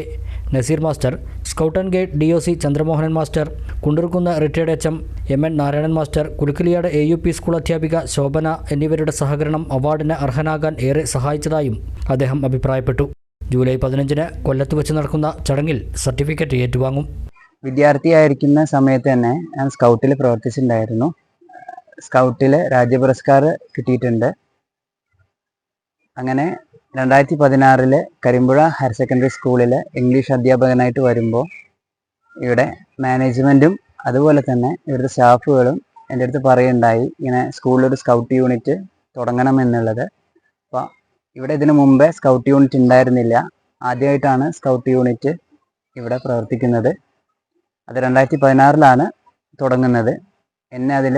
Naseer master, scout and guide DOC Chandramohanan master, Kundurkunnu retired HM MN Narayanan master, Kulukkiliyad AUP school അധ്യാപിക ശോഭന എന്നിവരുടെ സഹകരണം അവാർഡിന് അർഹനാകാൻ ഏറെ സഹായിച്ചതായും അദ്ദേഹം അഭിപ്രായപ്പെട്ടു. ജൂലൈ 15-ന് കൊല്ലത്ത് വെച്ച് നടക്കുന്ന ചടങ്ങിൽ സർട്ടിഫിക്കറ്റ് ഏറ്റുവാങ്ങും. വിദ്യാർത്ഥിയായിരിക്കുന്ന സമയത്ത് തന്നെ ഞാൻ സ്കൗട്ടിൽ പ്രവർത്തിച്ചിട്ടുണ്ടായിരുന്നു. സ്കൗട്ടിൽ രാജ്യപുരസ്കാർ കിട്ടിയിട്ടുണ്ട്. അങ്ങനെ 2016 കരിമ്പുഴ ഹയർ സെക്കൻഡറി സ്കൂളിൽ ഇംഗ്ലീഷ് അധ്യാപകനായിട്ട് വരുമ്പോൾ ഇവിടെ മാനേജ്മെൻറ്റും അതുപോലെ തന്നെ ഇവിടുത്തെ സ്റ്റാഫുകളും എൻ്റെ അടുത്ത് പറയുണ്ടായി ഇങ്ങനെ സ്കൂളിലൊരു സ്കൗട്ട് യൂണിറ്റ് തുടങ്ങണമെന്നുള്ളത്. അപ്പോൾ ഇവിടെ ഇതിനു മുമ്പേ സ്കൗട്ട് യൂണിറ്റ് ഉണ്ടായിരുന്നില്ല. ആദ്യമായിട്ടാണ് സ്കൗട്ട് യൂണിറ്റ് ഇവിടെ പ്രവർത്തിക്കുന്നത്. അത് 2016 തുടങ്ങുന്നത്. എന്നെ അതിൽ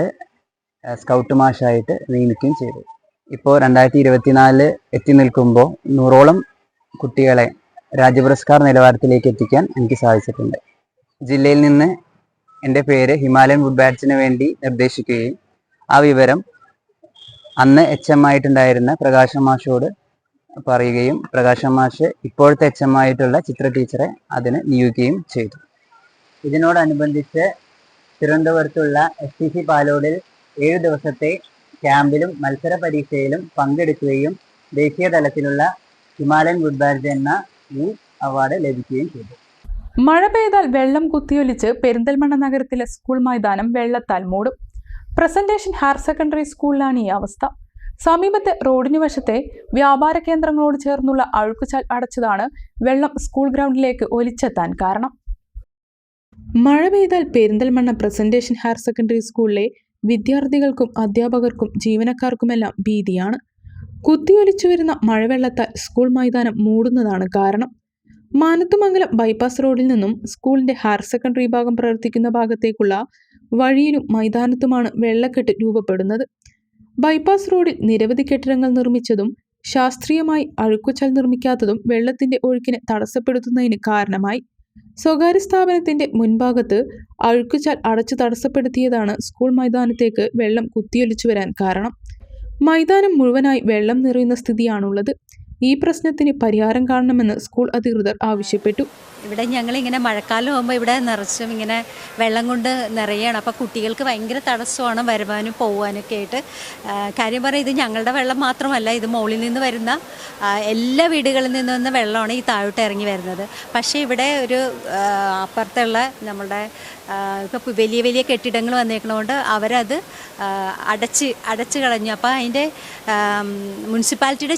സ്കൗട്ട് മാഷായിട്ട് നിയമിക്കുകയും ചെയ്തു. ഇപ്പോൾ 2024 എത്തി നിൽക്കുമ്പോൾ 100ഓളം കുട്ടികളെ രാജ്യപുരസ്കാർ നിലവാരത്തിലേക്ക് എത്തിക്കാൻ എനിക്ക് സാധിച്ചിട്ടുണ്ട്. ജില്ലയിൽ നിന്ന് എൻ്റെ പേര് ഹിമാലയൻ വുഡ് ബാഡ്ജിന് വേണ്ടി നിർദ്ദേശിക്കുകയും ആ വിവരം അന്ന് HM ആയിട്ടുണ്ടായിരുന്ന പ്രകാശം മാഷോട് പറയുകയും പ്രകാശം മാഷ് ഇപ്പോഴത്തെ HM ആയിട്ടുള്ള ചിത്ര ടീച്ചറെ അതിന് നിയോഗിക്കുകയും ചെയ്തു. ഇതിനോടനുബന്ധിച്ച് തിരുവനന്തപുരത്തുള്ള STC പാലോടിൽ 7 ദിവസത്തെ ക്യാമ്പിലും മത്സര പരീക്ഷയിലും പങ്കെടുക്കുകയും ദേശീയ തലത്തിലുള്ള ഹിമാലയൻ വുഡ് ബാഡ്ജ് എന്ന ഈ അവാർഡ് ലഭിക്കുകയും ചെയ്തു. മഴ പെയ്താൽ വെള്ളം കുത്തിയൊലിച്ച് പെരിന്തൽമണ്ണ നഗരത്തിലെ സ്കൂൾ മൈതാനം വെള്ളത്താൽ മൂടും. പ്രസന്റേഷൻ ഹയർ സെക്കൻഡറി സ്കൂളിലാണ് ഈ അവസ്ഥ. സമീപത്തെ റോഡിനു വശത്തെ വ്യാപാര കേന്ദ്രങ്ങളോട് ചേർന്നുള്ള അഴുക്കുചാൽ അടച്ചതാണ് വെള്ളം സ്കൂൾ ഗ്രൗണ്ടിലേക്ക് ഒലിച്ചെത്താൻ കാരണം. മഴ പെയ്താൽ പെരിന്തൽമണ്ണ പ്രസന്റേഷൻ ഹയർ സെക്കൻഡറി സ്കൂളിലെ വിദ്യാർത്ഥികൾക്കും അധ്യാപകർക്കും ജീവനക്കാർക്കുമെല്ലാം ഭീതിയാണ്. കുത്തിയൊലിച്ചു വരുന്ന മഴവെള്ളത്താൽ സ്കൂൾ മൈതാനം മൂടുന്നതാണ് കാരണം. മാനത്തുമംഗലം ബൈപ്പാസ് റോഡിൽ നിന്നും സ്കൂളിന്റെ ഹയർ സെക്കൻഡറി ഭാഗം പ്രവർത്തിക്കുന്ന ഭാഗത്തേക്കുള്ള വഴിയിലും മൈതാനത്തുമാണ് വെള്ളക്കെട്ട് രൂപപ്പെടുന്നത്. ബൈപ്പാസ് റോഡിൽ നിരവധി കെട്ടിടങ്ങൾ നിർമ്മിച്ചതും ശാസ്ത്രീയമായി അഴുക്കുചാൽ നിർമ്മിക്കാത്തതും വെള്ളത്തിന്റെ ഒഴുക്കിനെ തടസ്സപ്പെടുത്തുന്നതിന് കാരണമായി. സ്വകാര്യ സ്ഥാപനത്തിന്റെ മുൻഭാഗത്ത് അഴുക്കുചാൽ അടച്ചു തടസ്സപ്പെടുത്തിയതാണ് സ്കൂൾ മൈതാനത്തേക്ക് വെള്ളം കുത്തിയൊലിച്ചു വരാൻ കാരണം. മൈതാനം മുഴുവനായി വെള്ളം നിറയുന്ന സ്ഥിതിയാണുള്ളത്. ഈ പ്രശ്നത്തിന് പരിഹാരം കാണണമെന്ന് സ്കൂൾ അധികൃതർ ആവശ്യപ്പെട്ടു. ഇവിടെ ഞങ്ങളിങ്ങനെ മഴക്കാലം ആകുമ്പോൾ ഇവിടെ നിറച്ചും ഇങ്ങനെ വെള്ളം കൊണ്ട് നിറയാണ്. അപ്പോൾ കുട്ടികൾക്ക് ഭയങ്കര തടസ്സമാണ് വരുവാനും പോകാനൊക്കെ ആയിട്ട്. കാര്യം പറയാം, ഇത് ഞങ്ങളുടെ വെള്ളം മാത്രമല്ല, ഇത് മുകളിൽ നിന്ന് വരുന്ന എല്ലാ വീടുകളിൽ നിന്ന് വെള്ളമാണ് ഈ താഴോട്ട് ഇറങ്ങി വരുന്നത്. പക്ഷേ ഇവിടെ ഒരു അപ്പുറത്തുള്ള നമ്മളുടെ ഇപ്പോൾ വലിയ വലിയ കെട്ടിടങ്ങൾ വന്നേക്കണതുകൊണ്ട് അവരത് അടച്ച് കളഞ്ഞു. അപ്പോൾ അതിൻ്റെ മുനിസിപ്പാലിറ്റിയുടെ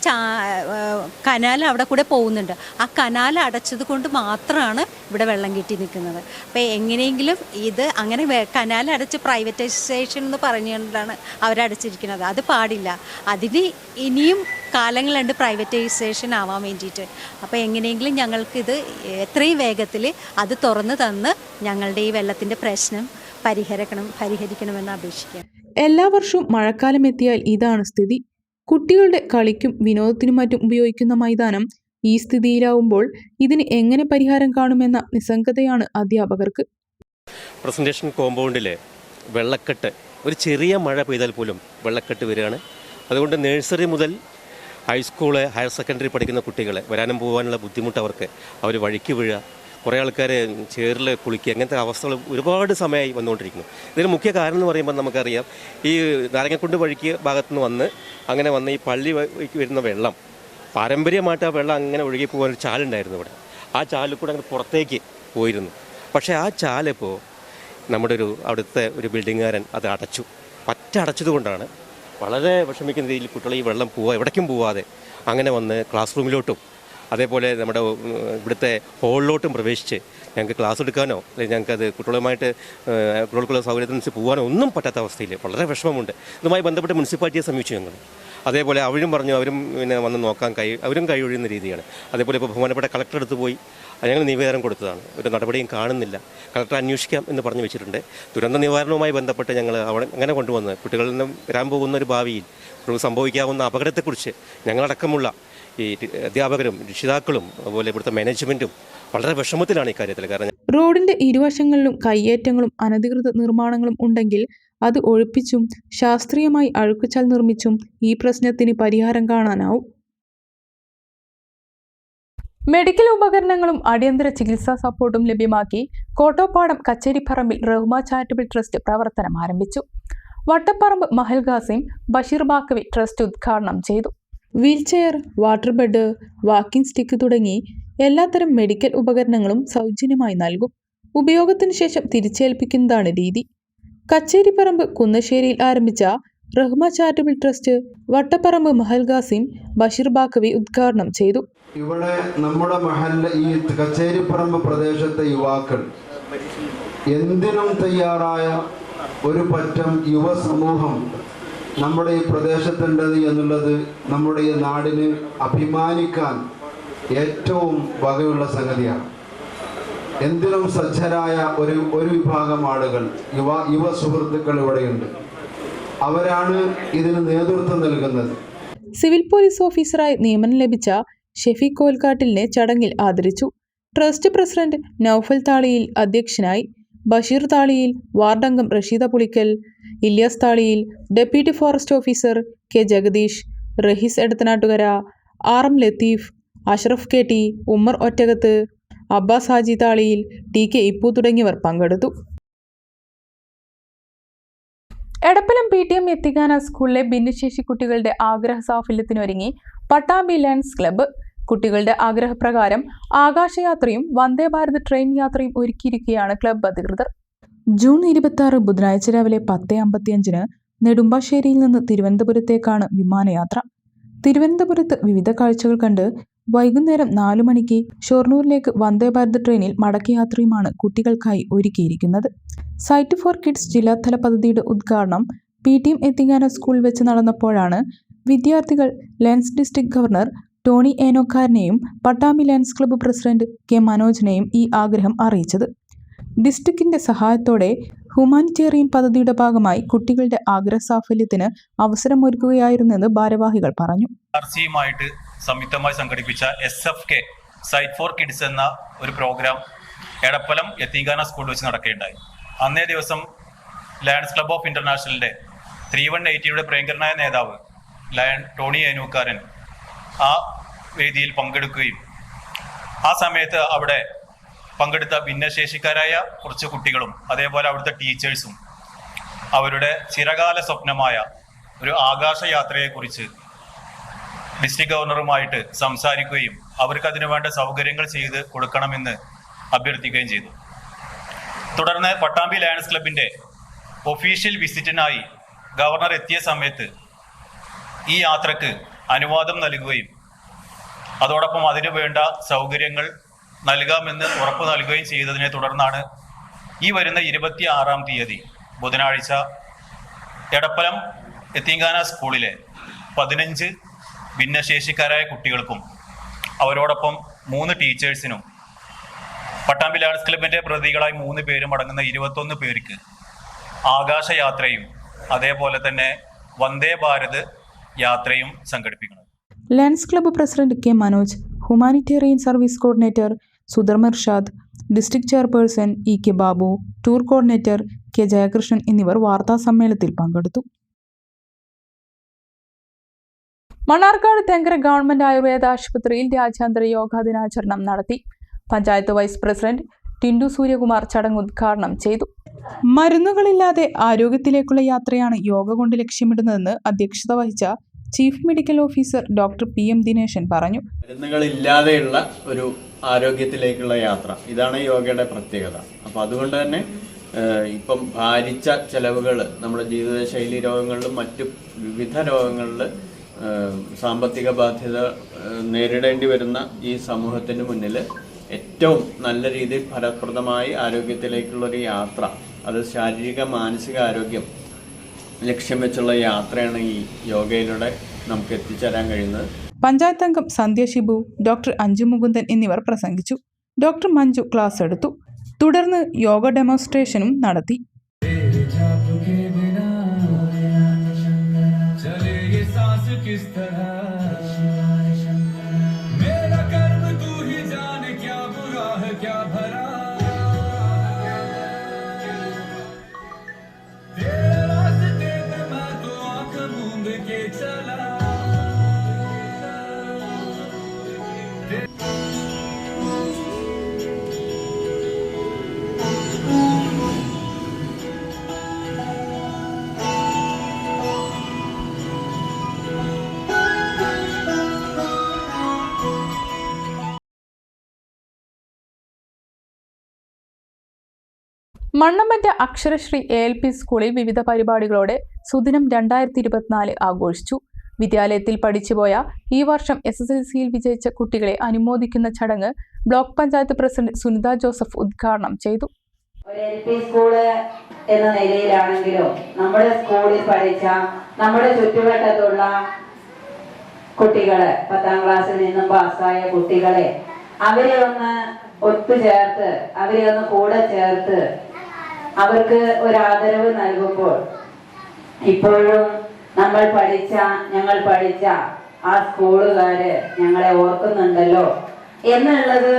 കനാൽ അവിടെ കൂടെ പോകുന്നുണ്ട്. ആ കനാൽ അടച്ചത് കൊണ്ട് മാത്രമാണ് ഇവിടെ വെള്ളം കെട്ടി നിൽക്കുന്നത്. അപ്പോൾ എങ്ങനെയെങ്കിലും ഇത് അങ്ങനെ കനാൽ അടച്ച് പ്രൈവറ്റൈസേഷൻ എന്ന് പറഞ്ഞുകൊണ്ടാണ് അവരടച്ചിരിക്കുന്നത്. അത് പാടില്ല. അതിന് ഇനിയും കാലങ്ങളുണ്ട് പ്രൈവറ്റൈസേഷൻ ആവാൻ വേണ്ടിയിട്ട്. അപ്പോൾ എങ്ങനെയെങ്കിലും ഞങ്ങൾക്കിത് എത്രയും വേഗത്തിൽ അത് തുറന്നു തന്ന് ഞങ്ങളുടെ ഈ വെള്ളത്തിൻ്റെ പ്രശ്നം പരിഹരിക്കണമെന്ന് അപേക്ഷിക്കാം. എല്ലാ വർഷവും മഴക്കാലം എത്തിയാൽ ഇതാണ് സ്ഥിതി. കുട്ടികളുടെ കളിക്കും വിനോദത്തിനും മറ്റും ഉപയോഗിക്കുന്ന മൈതാനം ഈ സ്ഥിതിയിലാവുമ്പോൾ ഇതിന് എങ്ങനെ പരിഹാരം കാണുമെന്ന നിസ്സംഗതയാണ് അധ്യാപകർക്ക്. പ്രസന്റേഷൻ കോമ്പൗണ്ടിലെ വെള്ളക്കെട്ട് ഒരു ചെറിയ മഴ പെയ്താൽ പോലും വെള്ളക്കെട്ട് വരികയാണ്. അതുകൊണ്ട് നഴ്സറി മുതൽ ഹൈസ്കൂള് ഹയർ സെക്കൻഡറി പഠിക്കുന്ന കുട്ടികൾ വരാനും പോകാനുള്ള ബുദ്ധിമുട്ട് അവർ വഴിക്ക് വീഴുക, കുറേ ആൾക്കാർ ചേറിൽ കുളിക്കുക, അങ്ങനത്തെ അവസ്ഥകൾ ഒരുപാട് സമയമായി വന്നുകൊണ്ടിരിക്കുന്നു. ഇതിന് മുഖ്യ കാരണം എന്ന് പറയുമ്പോൾ നമുക്കറിയാം, ഈ നാരങ്ങക്കുണ്ട് വഴിക്ക് ഭാഗത്തുനിന്ന് വന്ന് ഈ പള്ളി വരുന്ന വെള്ളം പാരമ്പര്യമായിട്ട് ആ വെള്ളം അങ്ങനെ ഒഴുകി പോകാനൊരു ചാലുണ്ടായിരുന്നു ഇവിടെ. ആ ചാലിൽ കൂടെ അങ്ങനെ പുറത്തേക്ക് പോയിരുന്നു. പക്ഷേ ആ ചാലിപ്പോൾ നമ്മുടെ അവിടുത്തെ ഒരു ബിൽഡിങ്ങുകാരൻ അത് അടച്ചത് കൊണ്ടാണ് വളരെ വിഷമിക്കുന്ന രീതിയിൽ കുട്ടികൾ ഈ വെള്ളം എവിടേക്കും പോവാതെ അങ്ങനെ വന്ന് ക്ലാസ് റൂമിലോട്ടും അതേപോലെ നമ്മുടെ ഇവിടുത്തെ ഹോളിലോട്ടും പ്രവേശിച്ച് ഞങ്ങൾക്ക് ക്ലാസ് എടുക്കാനോ അല്ലെങ്കിൽ ഞങ്ങൾക്കത് കുട്ടികൾക്കുള്ള സൗകര്യത്തിനനുസരിച്ച് പോകാനോ ഒന്നും പറ്റാത്ത അവസ്ഥയിൽ വളരെ വിഷമമുണ്ട്. ഇതുമായി ബന്ധപ്പെട്ട് മുനിസിപ്പാലിറ്റിയെ സമീപിച്ചു ഞങ്ങൾ. അതേപോലെ അവരും പറഞ്ഞു, അവരും വന്ന് നോക്കാൻ അവരും കഴിയൊഴിയുന്ന രീതിയാണ്. അതേപോലെ ഇപ്പോൾ ബഹുമാനപ്പെട്ട കളക്ടർ അടുത്ത് പോയി ഞങ്ങൾ നിവേദനം കൊടുത്തതാണ്. ഒരു നടപടിയും കാണുന്നില്ല. കളക്ടർ അന്വേഷിക്കാം എന്ന് പറഞ്ഞു വെച്ചിട്ടുണ്ട്. ദുരന്ത നിവാരണവുമായി ബന്ധപ്പെട്ട് ഞങ്ങൾ അങ്ങനെ കൊണ്ടുവന്ന് കുട്ടികളിൽ നിന്നും വരാൻ പോകുന്ന ഒരു ഭാവിയിൽ സംഭവിക്കാവുന്ന അപകടത്തെക്കുറിച്ച് ഞങ്ങളടക്കമുള്ള ഈ അധ്യാപകരും രക്ഷിതാക്കളും അതുപോലെ ഇവിടുത്തെ മാനേജ്മെൻറ്റും വളരെ വിഷമത്തിലാണ് ഈ കാര്യത്തിൽ. കാരണം റോഡിന്റെ ഇരുവശങ്ങളിലും കയ്യേറ്റങ്ങളും അനധികൃത നിർമ്മാണങ്ങളും ഉണ്ടെങ്കിൽ അത് ഒഴിപ്പിച്ചും ശാസ്ത്രീയമായി അഴുക്കുചാൽ നിർമ്മിച്ചും ഈ പ്രശ്നത്തിന് പരിഹാരം കാണാനാവും. മെഡിക്കൽ ഉപകരണങ്ങളും അടിയന്തര ചികിത്സാ സപ്പോർട്ടും ലഭ്യമാക്കി കോട്ടോപ്പാടം കച്ചേരിപ്പറമ്പിൽ റഹ്മ ചാരിറ്റബിൾ ട്രസ്റ്റ് പ്രവർത്തനം ആരംഭിച്ചു. വട്ടപ്പറമ്പ് മഹൽ ഖാസിം ബഷീർ ബാക്കവി ട്രസ്റ്റ് ഉദ്ഘാടനം ചെയ്തു. Wheelchair, water bed, walking stick തുടങ്ങി എല്ലാത്തരം മെഡിക്കൽ ഉപകരണങ്ങളും സൗജന്യമായി നൽകും. ഉപയോഗത്തിന് ശേഷം തിരിച്ചേൽപ്പിക്കുന്നതാണ് രീതി. കച്ചേരിപ്പറമ്പ് കുന്നശ്ശേരിയിൽ ആരംഭിച്ച റഹ്മ ചാരിറ്റബിൾ ട്രസ്റ്റ് വട്ടപ്പറമ്പ് മഹൽ ഖാസിം ബഷീർ ബാക്കവി ഉദ്ഘാടനം ചെയ്തു. ഇവിടെ നമ്മുടെ ഈ കച്ചേരിപ്പറമ്പ് പ്രദേശത്തെ യുവാക്കൾ എന്തിനും തയ്യാറായ ഒരു പറ്റം യുവസമൂഹം നമ്മുടെ ഈ പ്രദേശത്തുണ്ടത് എന്നുള്ളത് നമ്മുടെ ഈ നാടിന് അഭിമാനിക്കാൻ ഏറ്റവും വകയുള്ള സംഗതിയാണ്. എന്തിനും സജ്ജരായ ഒരു വിഭാഗം ആളുകൾ, യുവ സുഹൃത്തുക്കൾ ഇവിടെയുണ്ട്. അവരാണ് ഇതിന് നേതൃത്വം നൽകുന്നത്. സിവിൽ പോലീസ് ഓഫീസറായി നിയമനം ലഭിച്ച ഷെഫീഖ് കോൽക്കാട്ടിലിനെ ചടങ്ങിൽ ആദരിച്ചു. ട്രസ്റ്റ് പ്രസിഡന്റ് നൌഫൽ താളിയിൽ അധ്യക്ഷനായി. ബഷീർ താളിയിൽ, വാർഡംഗം Rasheeda Pulikkal, Ilyas Thaliyil, deputy forest officer K Jagadish, Rahees Edathanattukara, RM Latheef, Ashraf KT, Ummer Ottakath, Abbas Haji Thaliyil, TK Ippu തുടങ്ങിയവർ പങ്കെടുത്തു. എടപ്പലം PTM യത്തീംഖാന സ്കൂളിലെ ഭിന്നശേഷി കുട്ടികളുടെ ആഗ്രഹ സാഫല്യത്തിനൊരുങ്ങി പട്ടാമ്പി ലയൺസ് ക്ലബ്ബ്. കുട്ടികളുടെ ആഗ്രഹപ്രകാരം ആകാശയാത്രയും വന്ദേ ഭാരത് ട്രെയിൻ യാത്രയും ഒരുക്കിയിരിക്കുകയാണ് ക്ലബ്ബ് അധികൃതർ. ജൂൺ 26 ബുധനാഴ്ച രാവിലെ 10:55 നെടുമ്പാശ്ശേരിയിൽ നിന്ന് തിരുവനന്തപുരത്തേക്കാണ് വിമാനയാത്ര. തിരുവനന്തപുരത്ത് വിവിധ കാഴ്ചകൾ കണ്ട് വൈകുന്നേരം 4 മണിക്ക് ഷൊർണൂരിലേക്ക് വന്ദേ ഭാരത് ട്രെയിനിൽ മടക്കയാത്രയുമാണ് കുട്ടികൾക്കായി ഒരുക്കിയിരിക്കുന്നത്. സൈറ്റ് ഫോർ കിഡ്സ് ജില്ലാതല പദ്ധതിയുടെ ഉദ്ഘാടനം PTM യത്തീംഖാന സ്കൂളിൽ വെച്ച് നടന്നപ്പോഴാണ് വിദ്യാർത്ഥികൾ ലയൺസ് ഡിസ്ട്രിക്ട് ഗവർണർ ടോണി ഏനോക്കാരനെയും Pattambi Lions club president K മനോജിനെയും ഈ ആഗ്രഹം അറിയിച്ചത്. ഡിസ്ട്രിക്റ്റിന്റെ സഹായത്തോടെ ഹ്യൂമാനിറ്റേറിയൻ പദ്ധതിയുടെ ഭാഗമായി കുട്ടികളുടെ ആഗ്രഹ സാഫല്യത്തിന് അവസരമൊരുക്കുകയായിരുന്നെന്ന് ഭാരവാഹികൾ പറഞ്ഞു. RCയുമായിട്ട് സംയുക്തമായി സംഘടിപ്പിച്ച SFK സൈറ്റ് ഫോർ കിഡ്സ് എന്ന ഒരു പ്രോഗ്രാം എടപ്പലം യത്തീംഖാന സ്കൂളിൽ വെച്ച് നടക്കുകയുണ്ടായി. അന്നേ ദിവസം ലയൺസ് ക്ലബ്ബ് ഓഫ് ഇന്റർനാഷണലിന്റെ 3180യുടെ പ്രിയങ്കരനായ നേതാവ് ലയൺ ടോണി ഏനൂക്കാരൻ ആ വേദിയിൽ പങ്കെടുക്കുകയും ആ സമയത്ത് അവിടെ പങ്കെടുത്ത ഭിന്നശേഷിക്കാരായ കുറച്ച് കുട്ടികളും അതേപോലെ അവിടുത്തെ ടീച്ചേഴ്സും അവരുടെ ചിരകാല സ്വപ്നമായ ഒരു ആകാശയാത്രയെക്കുറിച്ച് ഡിസ്ട്രിക്ട് ഗവർണറുമായിട്ട് സംസാരിക്കുകയും അവർക്ക് അതിനു വേണ്ട സൗകര്യങ്ങൾ ചെയ്ത് കൊടുക്കണമെന്ന് അഭ്യർത്ഥിക്കുകയും ചെയ്തു. തുടർന്ന് പട്ടാമ്പി ലയൺസ് ക്ലബിന്റെ ഒഫീഷ്യൽ വിസിറ്റിനായി ഗവർണർ എത്തിയ സമയത്ത് ഈ യാത്രക്ക് അനുവാദം നൽകുകയും അതോടൊപ്പം അതിനു വേണ്ട സൗകര്യങ്ങൾ നൽകാമെന്ന് ഉറപ്പ് നൽകുകയും ചെയ്തതിനെ തുടർന്നാണ് ഈ വരുന്ന 26-ാം തീയതി ബുധനാഴ്ച എടപ്പലം യത്തീംഖാന സ്കൂളിലെ 15 ഭിന്നശേഷിക്കാരായ കുട്ടികൾക്കും അവരോടൊപ്പം 3 ടീച്ചേഴ്സിനും പട്ടാമ്പി ലയൺസ് ക്ലബിന്റെ പ്രതിനിധികളായി 3 പേരും അടങ്ങുന്ന 21 പേർക്ക് ആകാശയാത്രയും അതേപോലെ തന്നെ വന്ദേ ഭാരത് യാത്രയും സംഘടിപ്പിക്കണം. Lions club president K Manoj, humanitarian service coordinator Sudharma Irshad, district chairperson EK Babu, tour coordinator K Jayakrishnan എന്നിവർ വാർത്താ സമ്മേളനത്തിൽ പങ്കെടുത്തു. മണ്ണാർക്കാട് തെങ്കര ഗവൺമെന്റ് ആയുർവേദ ആശുപത്രിയിൽ രാജ്യാന്തര യോഗാ ദിനാചരണം നടത്തി. പഞ്ചായത്ത് വൈസ് പ്രസിഡന്റ് ടിൻഡു സൂര്യകുമാർ ചടങ്ങ് ഉദ്ഘാടനം ചെയ്തു. മരുന്നുകളില്ലാതെ ആരോഗ്യത്തിലേക്കുള്ള യാത്രയാണ് യോഗ കൊണ്ട് ലക്ഷ്യമിടുന്നതെന്ന് അധ്യക്ഷത വഹിച്ച chief medical officer doctor PM Dineshan പറഞ്ഞു. മരുന്നുകളില്ലാതെയുള്ള ഒരു ആരോഗ്യത്തിലേക്കുള്ള യാത്ര, ഇതാണ് യോഗയുടെ പ്രത്യേകത. അപ്പോൾ അതുകൊണ്ട് തന്നെ ഇപ്പം ഭാരിച്ച ചെലവുകൾ നമ്മുടെ ജീവിതശൈലി രോഗങ്ങളിലും മറ്റു വിവിധ രോഗങ്ങളിൽ സാമ്പത്തിക ബാധ്യത നേരിടേണ്ടി വരുന്ന ഈ സമൂഹത്തിന് മുന്നിൽ ഏറ്റവും നല്ല രീതിയിൽ ഫലപ്രദമായി ആരോഗ്യത്തിലേക്കുള്ളൊരു യാത്ര, അത് ശാരീരിക മാനസിക ആരോഗ്യം ലക്ഷ്യം വെച്ചുള്ള യാത്രയാണ് ഈ യോഗയിലൂടെ നമുക്ക് എത്തിച്ചേരാൻ കഴിയുന്നത്. പഞ്ചായത്ത് അംഗം സന്ധ്യ ഷിബു, ഡോക്ടർ അഞ്ജു മുകുന്ദൻ എന്നിവർ പ്രസംഗിച്ചു. ഡോക്ടർ മഞ്ജു ക്ലാസ് എടുത്തു. തുടർന്ന് യോഗ ഡെമോൺസ്ട്രേഷനും നടത്തി. മണ്ണമ്പറ്റ അക്ഷരശ്രീ ALP സ്കൂളിൽ വിവിധ പരിപാടികളോടെ സുദിനം 2024 ആഘോഷിച്ചു. വിദ്യാലയത്തിൽ പഠിച്ചുപോയ ഈ വർഷം SSLCയിൽ വിജയിച്ച കുട്ടികളെ അനുമോദിക്കുന്ന ചടങ്ങ് block panchayat president Sunitha Joseph ഉദ്ഘാടനം ചെയ്തു. LP സ്കൂള് എന്ന നിലയിലാണെങ്കിലും നമ്മുടെ സ്കൂളിൽ പഠിച്ച നമ്മുടെ ചുറ്റുവട്ടത്തുള്ള കുട്ടികളെ, 10ാം ക്ലാസ്സിൽ നിന്നും പാസ്സായ കുട്ടികളെ, അവരെ ഒന്ന് ഒത്തുചേർത്ത്, അവരെ ഒന്ന് കൂടെ ചേർത്ത് അവർക്ക് ഒരു ആദരവ് നൽകുമ്പോൾ ഇപ്പോഴും ഞങ്ങൾ പഠിച്ച ആ സ്കൂളുകാര് ഞങ്ങളെ ഓർക്കുന്നുണ്ടല്ലോ എന്നുള്ളത്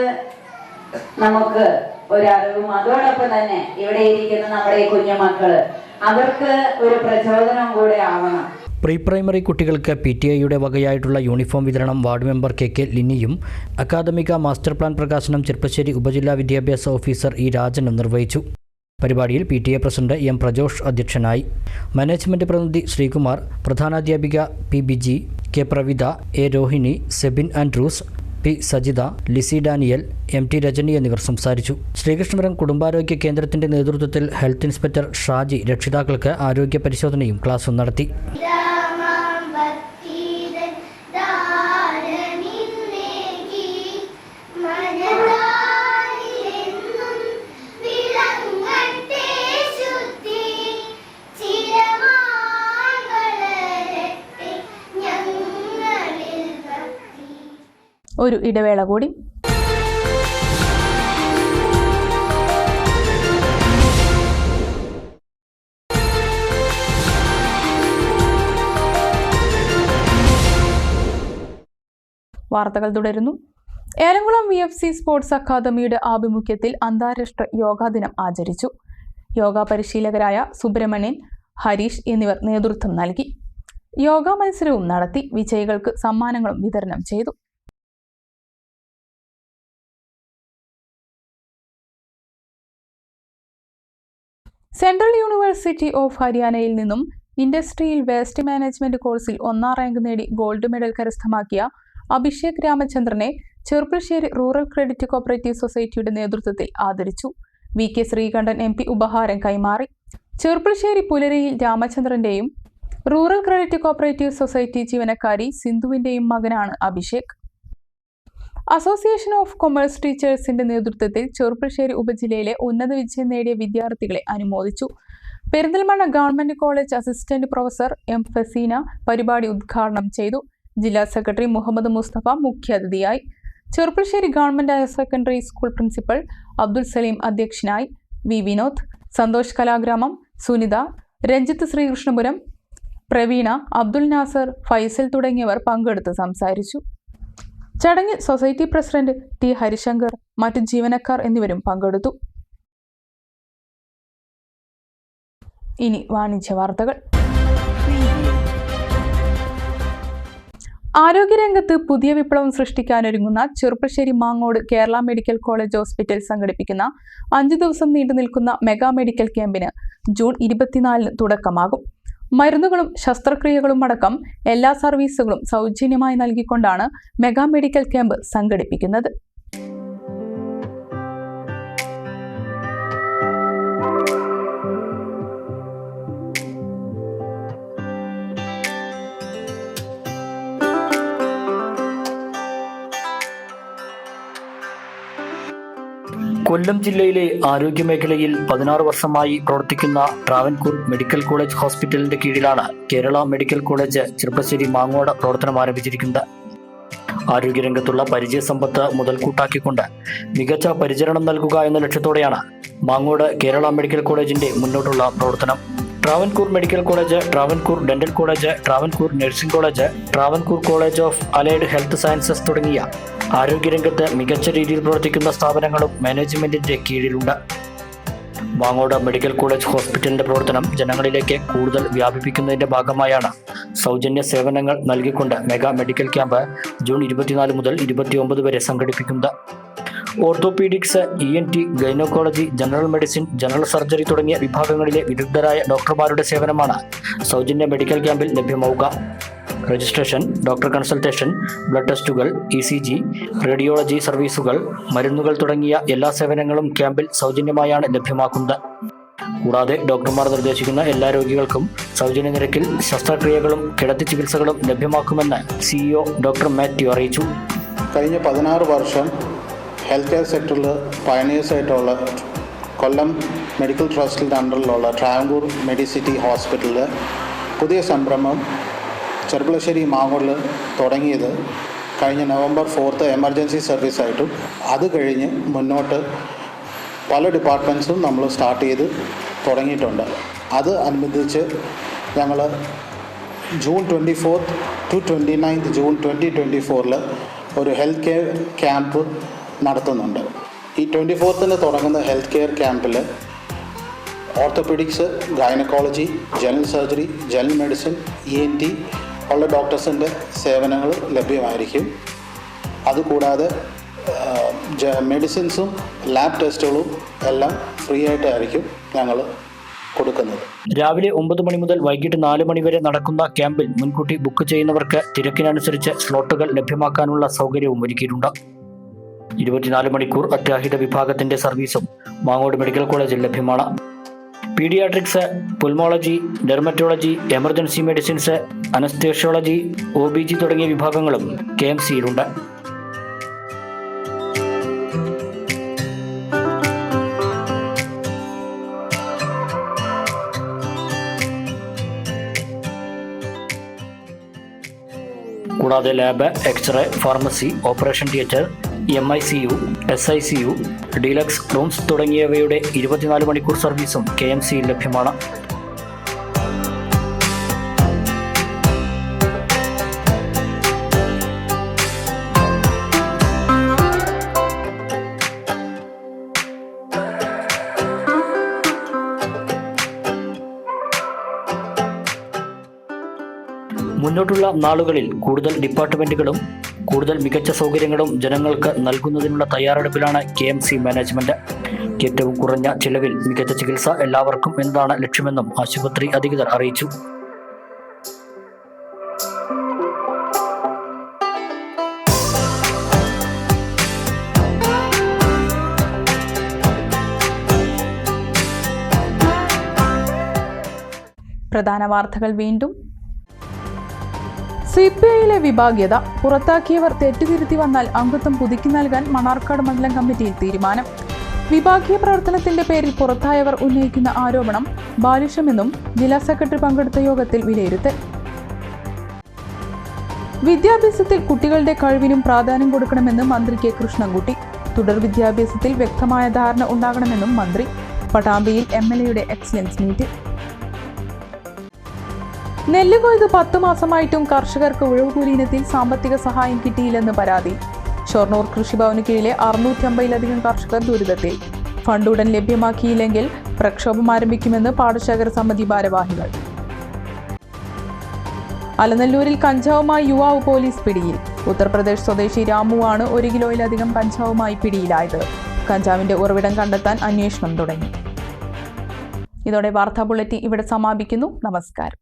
നമുക്ക് ഒരറിവും, അതോടൊപ്പം തന്നെ ഇവിടെ ഇരിക്കുന്ന നമ്മുടെ ഈ കുഞ്ഞുമക്കള് അവർക്ക് ഒരു പ്രചോദനം കൂടെ ആവണം. പ്രീ പ്രൈമറി കുട്ടികൾക്ക് PTIയുടെ വകയായിട്ടുള്ള യൂണിഫോം വിതരണം വാർഡ് മെമ്പർ KK ലിനിയും അക്കാദമിക മാസ്റ്റർ പ്ലാൻ പ്രകാശനം ചെർപ്പശ്ശേരി ഉപജില്ലാ വിദ്യാഭ്യാസ ഓഫീസർ E രാജനും നിർവഹിച്ചു. പരിപാടിയിൽ PTA പ്രസിഡന്റ് M പ്രജോഷ് അധ്യക്ഷനായി. മാനേജ്മെന്റ് പ്രതിനിധി ശ്രീകുമാർ, പ്രധാനാധ്യാപിക P Biji, K Pravitha, A Rohini, Sebin Andrews, P Sajitha, Lissy Daniel, MT Rajani എന്നിവർ സംസാരിച്ചു. ശ്രീകൃഷ്ണപുരം കുടുംബാരോഗ്യ കേന്ദ്രത്തിന്റെ നേതൃത്വത്തിൽ ഹെൽത്ത് ഇൻസ്പെക്ടർ ഷാജി രക്ഷിതാക്കൾക്ക് ആരോഗ്യ പരിശോധനയും ക്ലാസും നടത്തി. ഒരു ഇടവേള കൂടി. വാർത്തകൾ തുടരുന്നു. ഏലംകുളം VFC സ്പോർട്സ് അക്കാദമിയുടെ ആഭിമുഖ്യത്തിൽ അന്താരാഷ്ട്ര യോഗാ ദിനം ആചരിച്ചു. യോഗ പരിശീലകരായ സുബ്രഹ്മണ്യൻ, ഹരീഷ് എന്നിവർ നേതൃത്വം നൽകി. യോഗ മത്സരവും നടത്തി. വിജയികൾക്ക് സമ്മാനങ്ങളും വിതരണം ചെയ്തു. സെൻട്രൽ യൂണിവേഴ്സിറ്റി ഓഫ് ഹരിയാനയിൽ നിന്നും ഇൻഡസ്ട്രിയൽ വേസ്റ്റ് മാനേജ്മെന്റ് കോഴ്സിൽ 1ാം റാങ്ക് നേടി ഗോൾഡ് മെഡൽ കരസ്ഥമാക്കിയ അഭിഷേക് രാമചന്ദ്രനെ ചെർപ്പശ്ശേരി റൂറൽ ക്രെഡിറ്റ് കോപ്പറേറ്റീവ് സൊസൈറ്റിയുടെ നേതൃത്വത്തിൽ ആദരിച്ചു. VK ശ്രീകണ്ഠൻ MP ഉപഹാരം കൈമാറി. ചെർപ്പശ്ശേരി പുലരിയിൽ രാമചന്ദ്രന്റെയും റൂറൽ ക്രെഡിറ്റ് കോപ്പറേറ്റീവ് സൊസൈറ്റി ജീവനക്കാരി സിന്ധുവിന്റെയും മകനാണ് അഭിഷേക്. അസോസിയേഷൻ ഓഫ് കൊമേഴ്സ് ടീച്ചേഴ്സിന്റെ നേതൃത്വത്തിൽ ചെർപ്പശ്ശേരി ഉപജില്ലയിലെ ഉന്നത വിജയം നേടിയ വിദ്യാർത്ഥികളെ അനുമോദിച്ചു. Perinthalmanna government college assistant professor M Faseena പരിപാടി ഉദ്ഘാടനം ചെയ്തു. ജില്ലാ സെക്രട്ടറി മുഹമ്മദ് മുസ്തഫ മുഖ്യാതിഥിയായി. Cherpulassery government higher secondary school principal Abdul Saleem അധ്യക്ഷനായി. V വിനോദ്, സന്തോഷ് കലാഗ്രാമം, സുനിത, രഞ്ജിത്ത് ശ്രീകൃഷ്ണപുരം, പ്രവീണ, അബ്ദുൽ നാസർ, ഫൈസൽ തുടങ്ങിയവർ പങ്കെടുത്ത് സംസാരിച്ചു. ചടങ്ങിൽ സൊസൈറ്റി പ്രസിഡന്റ് T ഹരിശങ്കർ, മറ്റു ജീവനക്കാർ എന്നിവരും പങ്കെടുത്തു. ഇനി വാണിജ്യ വാർത്തകൾ. ആരോഗ്യരംഗത്ത് പുതിയ വിപ്ലവം സൃഷ്ടിക്കാനൊരുങ്ങുന്ന Cherpulassery Mangode Kerala medical college hospital സംഘടിപ്പിക്കുന്ന 5 ദിവസം നീണ്ടു നിൽക്കുന്ന മെഗാ മെഡിക്കൽ ക്യാമ്പിന് ജൂൺ 24 തുടക്കമാകും. മരുന്നുകളും ശസ്ത്രക്രിയകളും അടക്കം എല്ലാ സർവീസുകളും സൗജന്യമായി നൽകിക്കൊണ്ടാണ് മെഗാ മെഡിക്കൽ ക്യാമ്പ് സംഘടിപ്പിക്കുന്നത്. കൊല്ലം ജില്ലയിലെ ആരോഗ്യമേഖലയിൽ 16 വർഷമായി പ്രവർത്തിക്കുന്ന ട്രാവൻകൂർ മെഡിക്കൽ കോളേജ് ഹോസ്പിറ്റലിന്റെ കീഴിലാണ് കേരള മെഡിക്കൽ കോളേജ് ചെർപ്പശ്ശേരി മാങ്ങോട് പ്രവർത്തനം ആരംഭിച്ചിരിക്കുന്നത്. ആരോഗ്യരംഗത്തുള്ള പരിചയസമ്പത്ത് മുതൽക്കൂട്ടാക്കിക്കൊണ്ട് മികച്ച പരിചരണം നൽകുക എന്ന ലക്ഷ്യത്തോടെയാണ് മാങ്ങോട് കേരള മെഡിക്കൽ കോളേജിന്റെ മുന്നോട്ടുള്ള പ്രവർത്തനം. Travancore medical college, Travancore dental college, Travancore nursing college, Travancore college of allied health sciences തുടങ്ങിയ ആരോഗ്യരംഗത്ത് മികച്ച രീതിയിൽ പ്രവർത്തിക്കുന്ന സ്ഥാപനങ്ങളും മാനേജ്മെന്റിന്റെ കീഴിലുണ്ട്. മാങ്ങോട് മെഡിക്കൽ കോളേജ് ഹോസ്പിറ്റലിന്റെ പ്രവർത്തനം ജനങ്ങളിലേക്ക് കൂടുതൽ വ്യാപിപ്പിക്കുന്നതിന്റെ ഭാഗമായാണ് സൗജന്യ സേവനങ്ങൾ നൽകിക്കൊണ്ട് മെഗാ മെഡിക്കൽ ക്യാമ്പ് ജൂൺ 24 മുതൽ 29 വരെ സംഘടിപ്പിക്കുന്നത്. Orthopaedics, ENT, gynaecology, general medicine, general surgery തുടങ്ങിയ വിഭാഗങ്ങളിലെ വിദഗ്ധരായ ഡോക്ടർമാരുടെ സേവനമാണ് സൗജന്യ മെഡിക്കൽ ക്യാമ്പിൽ ലഭ്യമാവുക. രജിസ്ട്രേഷൻ, ഡോക്ടർ കൺസൾട്ടേഷൻ, ബ്ലഡ് ടെസ്റ്റുകൾ, ECG, റേഡിയോളജി സർവീസുകൾ, മരുന്നുകൾ തുടങ്ങിയ എല്ലാ സേവനങ്ങളും ക്യാമ്പിൽ സൗജന്യമായാണ് ലഭ്യമാക്കുന്നത്. കൂടാതെ ഡോക്ടർമാർ നിർദ്ദേശിക്കുന്ന എല്ലാ രോഗികൾക്കും സൗജന്യ നിരക്കിൽ ശസ്ത്രക്രിയകളും കിടത്തി ചികിത്സകളും ലഭ്യമാക്കുമെന്ന് CEO ഡോക്ടർ മാത്യു അറിയിച്ചു. കഴിഞ്ഞ 16 വർഷം ഹെൽത്ത് കെയർ സെക്ടറിൽ പയനീഴ്സായിട്ടുള്ള കൊല്ലം മെഡിക്കൽ ട്രസ്റ്റിൻ്റെ അണ്ടറിലുള്ള ട്രാവൻകൂർ മെഡിസിറ്റി ഹോസ്പിറ്റലിൽ പുതിയ സംരംഭം ചെർപ്പശ്ശേരി മാങ്ങോടിൽ തുടങ്ങിയത് കഴിഞ്ഞ November 4 എമർജൻസി സർവീസായിട്ടും അത് കഴിഞ്ഞ് മുന്നോട്ട് പല ഡിപ്പാർട്ട്മെൻറ്റ്സും നമ്മൾ സ്റ്റാർട്ട് ചെയ്ത് തുടങ്ങിയിട്ടുണ്ട്. അത് അനുബന്ധിച്ച് ഞങ്ങൾ ജൂൺ 24 to 29 ജൂൺ 2024 ഒരു ഹെൽത്ത് കെയർ ക്യാമ്പ് നടത്തുന്നുണ്ട്. ഈ 24 തുടങ്ങുന്ന ഹെൽത്ത് കെയർ ക്യാമ്പിൽ orthopaedics, gynaecology, general surgery, general medicine, ENT ഉള്ള ഡോക്ടേഴ്സിൻ്റെ സേവനങ്ങൾ ലഭ്യമായിരിക്കും. അതുകൂടാതെ മെഡിസിൻസും ലാബ് ടെസ്റ്റുകളും എല്ലാം ഫ്രീ ആയിട്ടായിരിക്കും ഞങ്ങൾ കൊടുക്കുന്നത്. രാവിലെ 9 മണി മുതൽ വൈകിട്ട് 4 മണി വരെ നടക്കുന്ന ക്യാമ്പിൽ മുൻകൂട്ടി ബുക്ക് ചെയ്യുന്നവർക്ക് തിരക്കിനനുസരിച്ച് സ്ലോട്ടുകൾ ലഭ്യമാക്കാനുള്ള സൗകര്യവും ഒരുക്കിയിട്ടുണ്ട്. 24 മണിക്കൂർ അത്യാഹിത വിഭാഗത്തിന്റെ സർവീസും മാങ്ങോട് മെഡിക്കൽ കോളേജിൽ ലഭ്യമാണ്. Paediatrics, pulmonology, dermatology, emergency medicines, anaesthesiology, OBG തുടങ്ങിയ വിഭാഗങ്ങളും KMCയിലുണ്ട്. കൂടാതെ lab, X ray, pharmacy, operation theatre, MICU, SICU, deluxe rooms തുടങ്ങിയവയുടെ 24 മണിക്കൂർ സർവീസും KMCയിൽ ലഭ്യമാണ്. മുന്നോട്ടുള്ള നാളുകളിൽ കൂടുതൽ ഡിപ്പാർട്ട്മെന്റുകളും കൂടുതൽ മികച്ച സൗകര്യങ്ങളും ജനങ്ങൾക്ക് നൽകുന്നതിനുള്ള തയ്യാറെടുപ്പിലാണ് KMC മാനേജ്മെന്റ്. ഏറ്റവും കുറഞ്ഞ ചിലവിൽ മികച്ച ചികിത്സ എല്ലാവർക്കും എന്നതാണ് ലക്ഷ്യമെന്നും ആശുപത്രി അധികൃതർ അറിയിച്ചു. പ്രധാന വാർത്തകൾ വീണ്ടും. CPIയിലെ വിഭാഗീയത, പുറത്താക്കിയവർ തെറ്റുതിരുത്തി വന്നാൽ അംഗത്വം പുതുക്കി നൽകാൻ മണ്ണാർക്കാട് മണ്ഡലം കമ്മിറ്റിയിൽ തീരുമാനം. വിഭാഗീയ പ്രവർത്തനത്തിന്റെ പേരിൽ പുറത്തായവർ ഉന്നയിക്കുന്ന ആരോപണം ബാലിശമെന്നും ജില്ലാ സെക്രട്ടറി പങ്കെടുത്ത യോഗത്തിൽ വിലയിരുത്തൽ. വിദ്യാഭ്യാസത്തിൽ കുട്ടികളുടെ കഴിവിനും പ്രാധാന്യം കൊടുക്കണമെന്ന് മന്ത്രി K. കൃഷ്ണൻകുട്ടി. തുടർ വിദ്യാഭ്യാസത്തിൽ വ്യക്തമായ ധാരണ ഉണ്ടാകണമെന്നും മന്ത്രി. പട്ടാമ്പിയിൽ MLAയുടെ എക്സലൻസ് മീറ്റ്. നെല്ല് കൊയ്ത് 10 മാസമായിട്ടും കർഷകർക്ക് ഉഴവുകൂലി ഇനത്തിൽ സാമ്പത്തിക സഹായം കിട്ടിയില്ലെന്ന് പരാതി. ഷൊർണൂർ കൃഷിഭവന് കീഴിലെ 650-ലധികം കർഷകർ ദുരിതത്തിൽ. ഫണ്ട് ഉടൻ ലഭ്യമാക്കിയില്ലെങ്കിൽ പ്രക്ഷോഭം ആരംഭിക്കുമെന്ന് പാടശേഖര സമിതി ഭാരവാഹികൾ. അലനല്ലൂരിൽ കഞ്ചാവുമായി യുവാവ് പോലീസ് പിടിയിൽ. ഉത്തർപ്രദേശ് സ്വദേശി രാമുവാണ് 1 കിലോയിലധികം കഞ്ചാവുമായി പിടിയിലായത്. കഞ്ചാവിന്റെ ഉറവിടം കണ്ടെത്താൻ അന്വേഷണം തുടങ്ങി. ഇതോടെ വാർത്താ ബുള്ളറ്റിൻ ഇവിടെ സമാപിക്കുന്നു. നമസ്കാരം.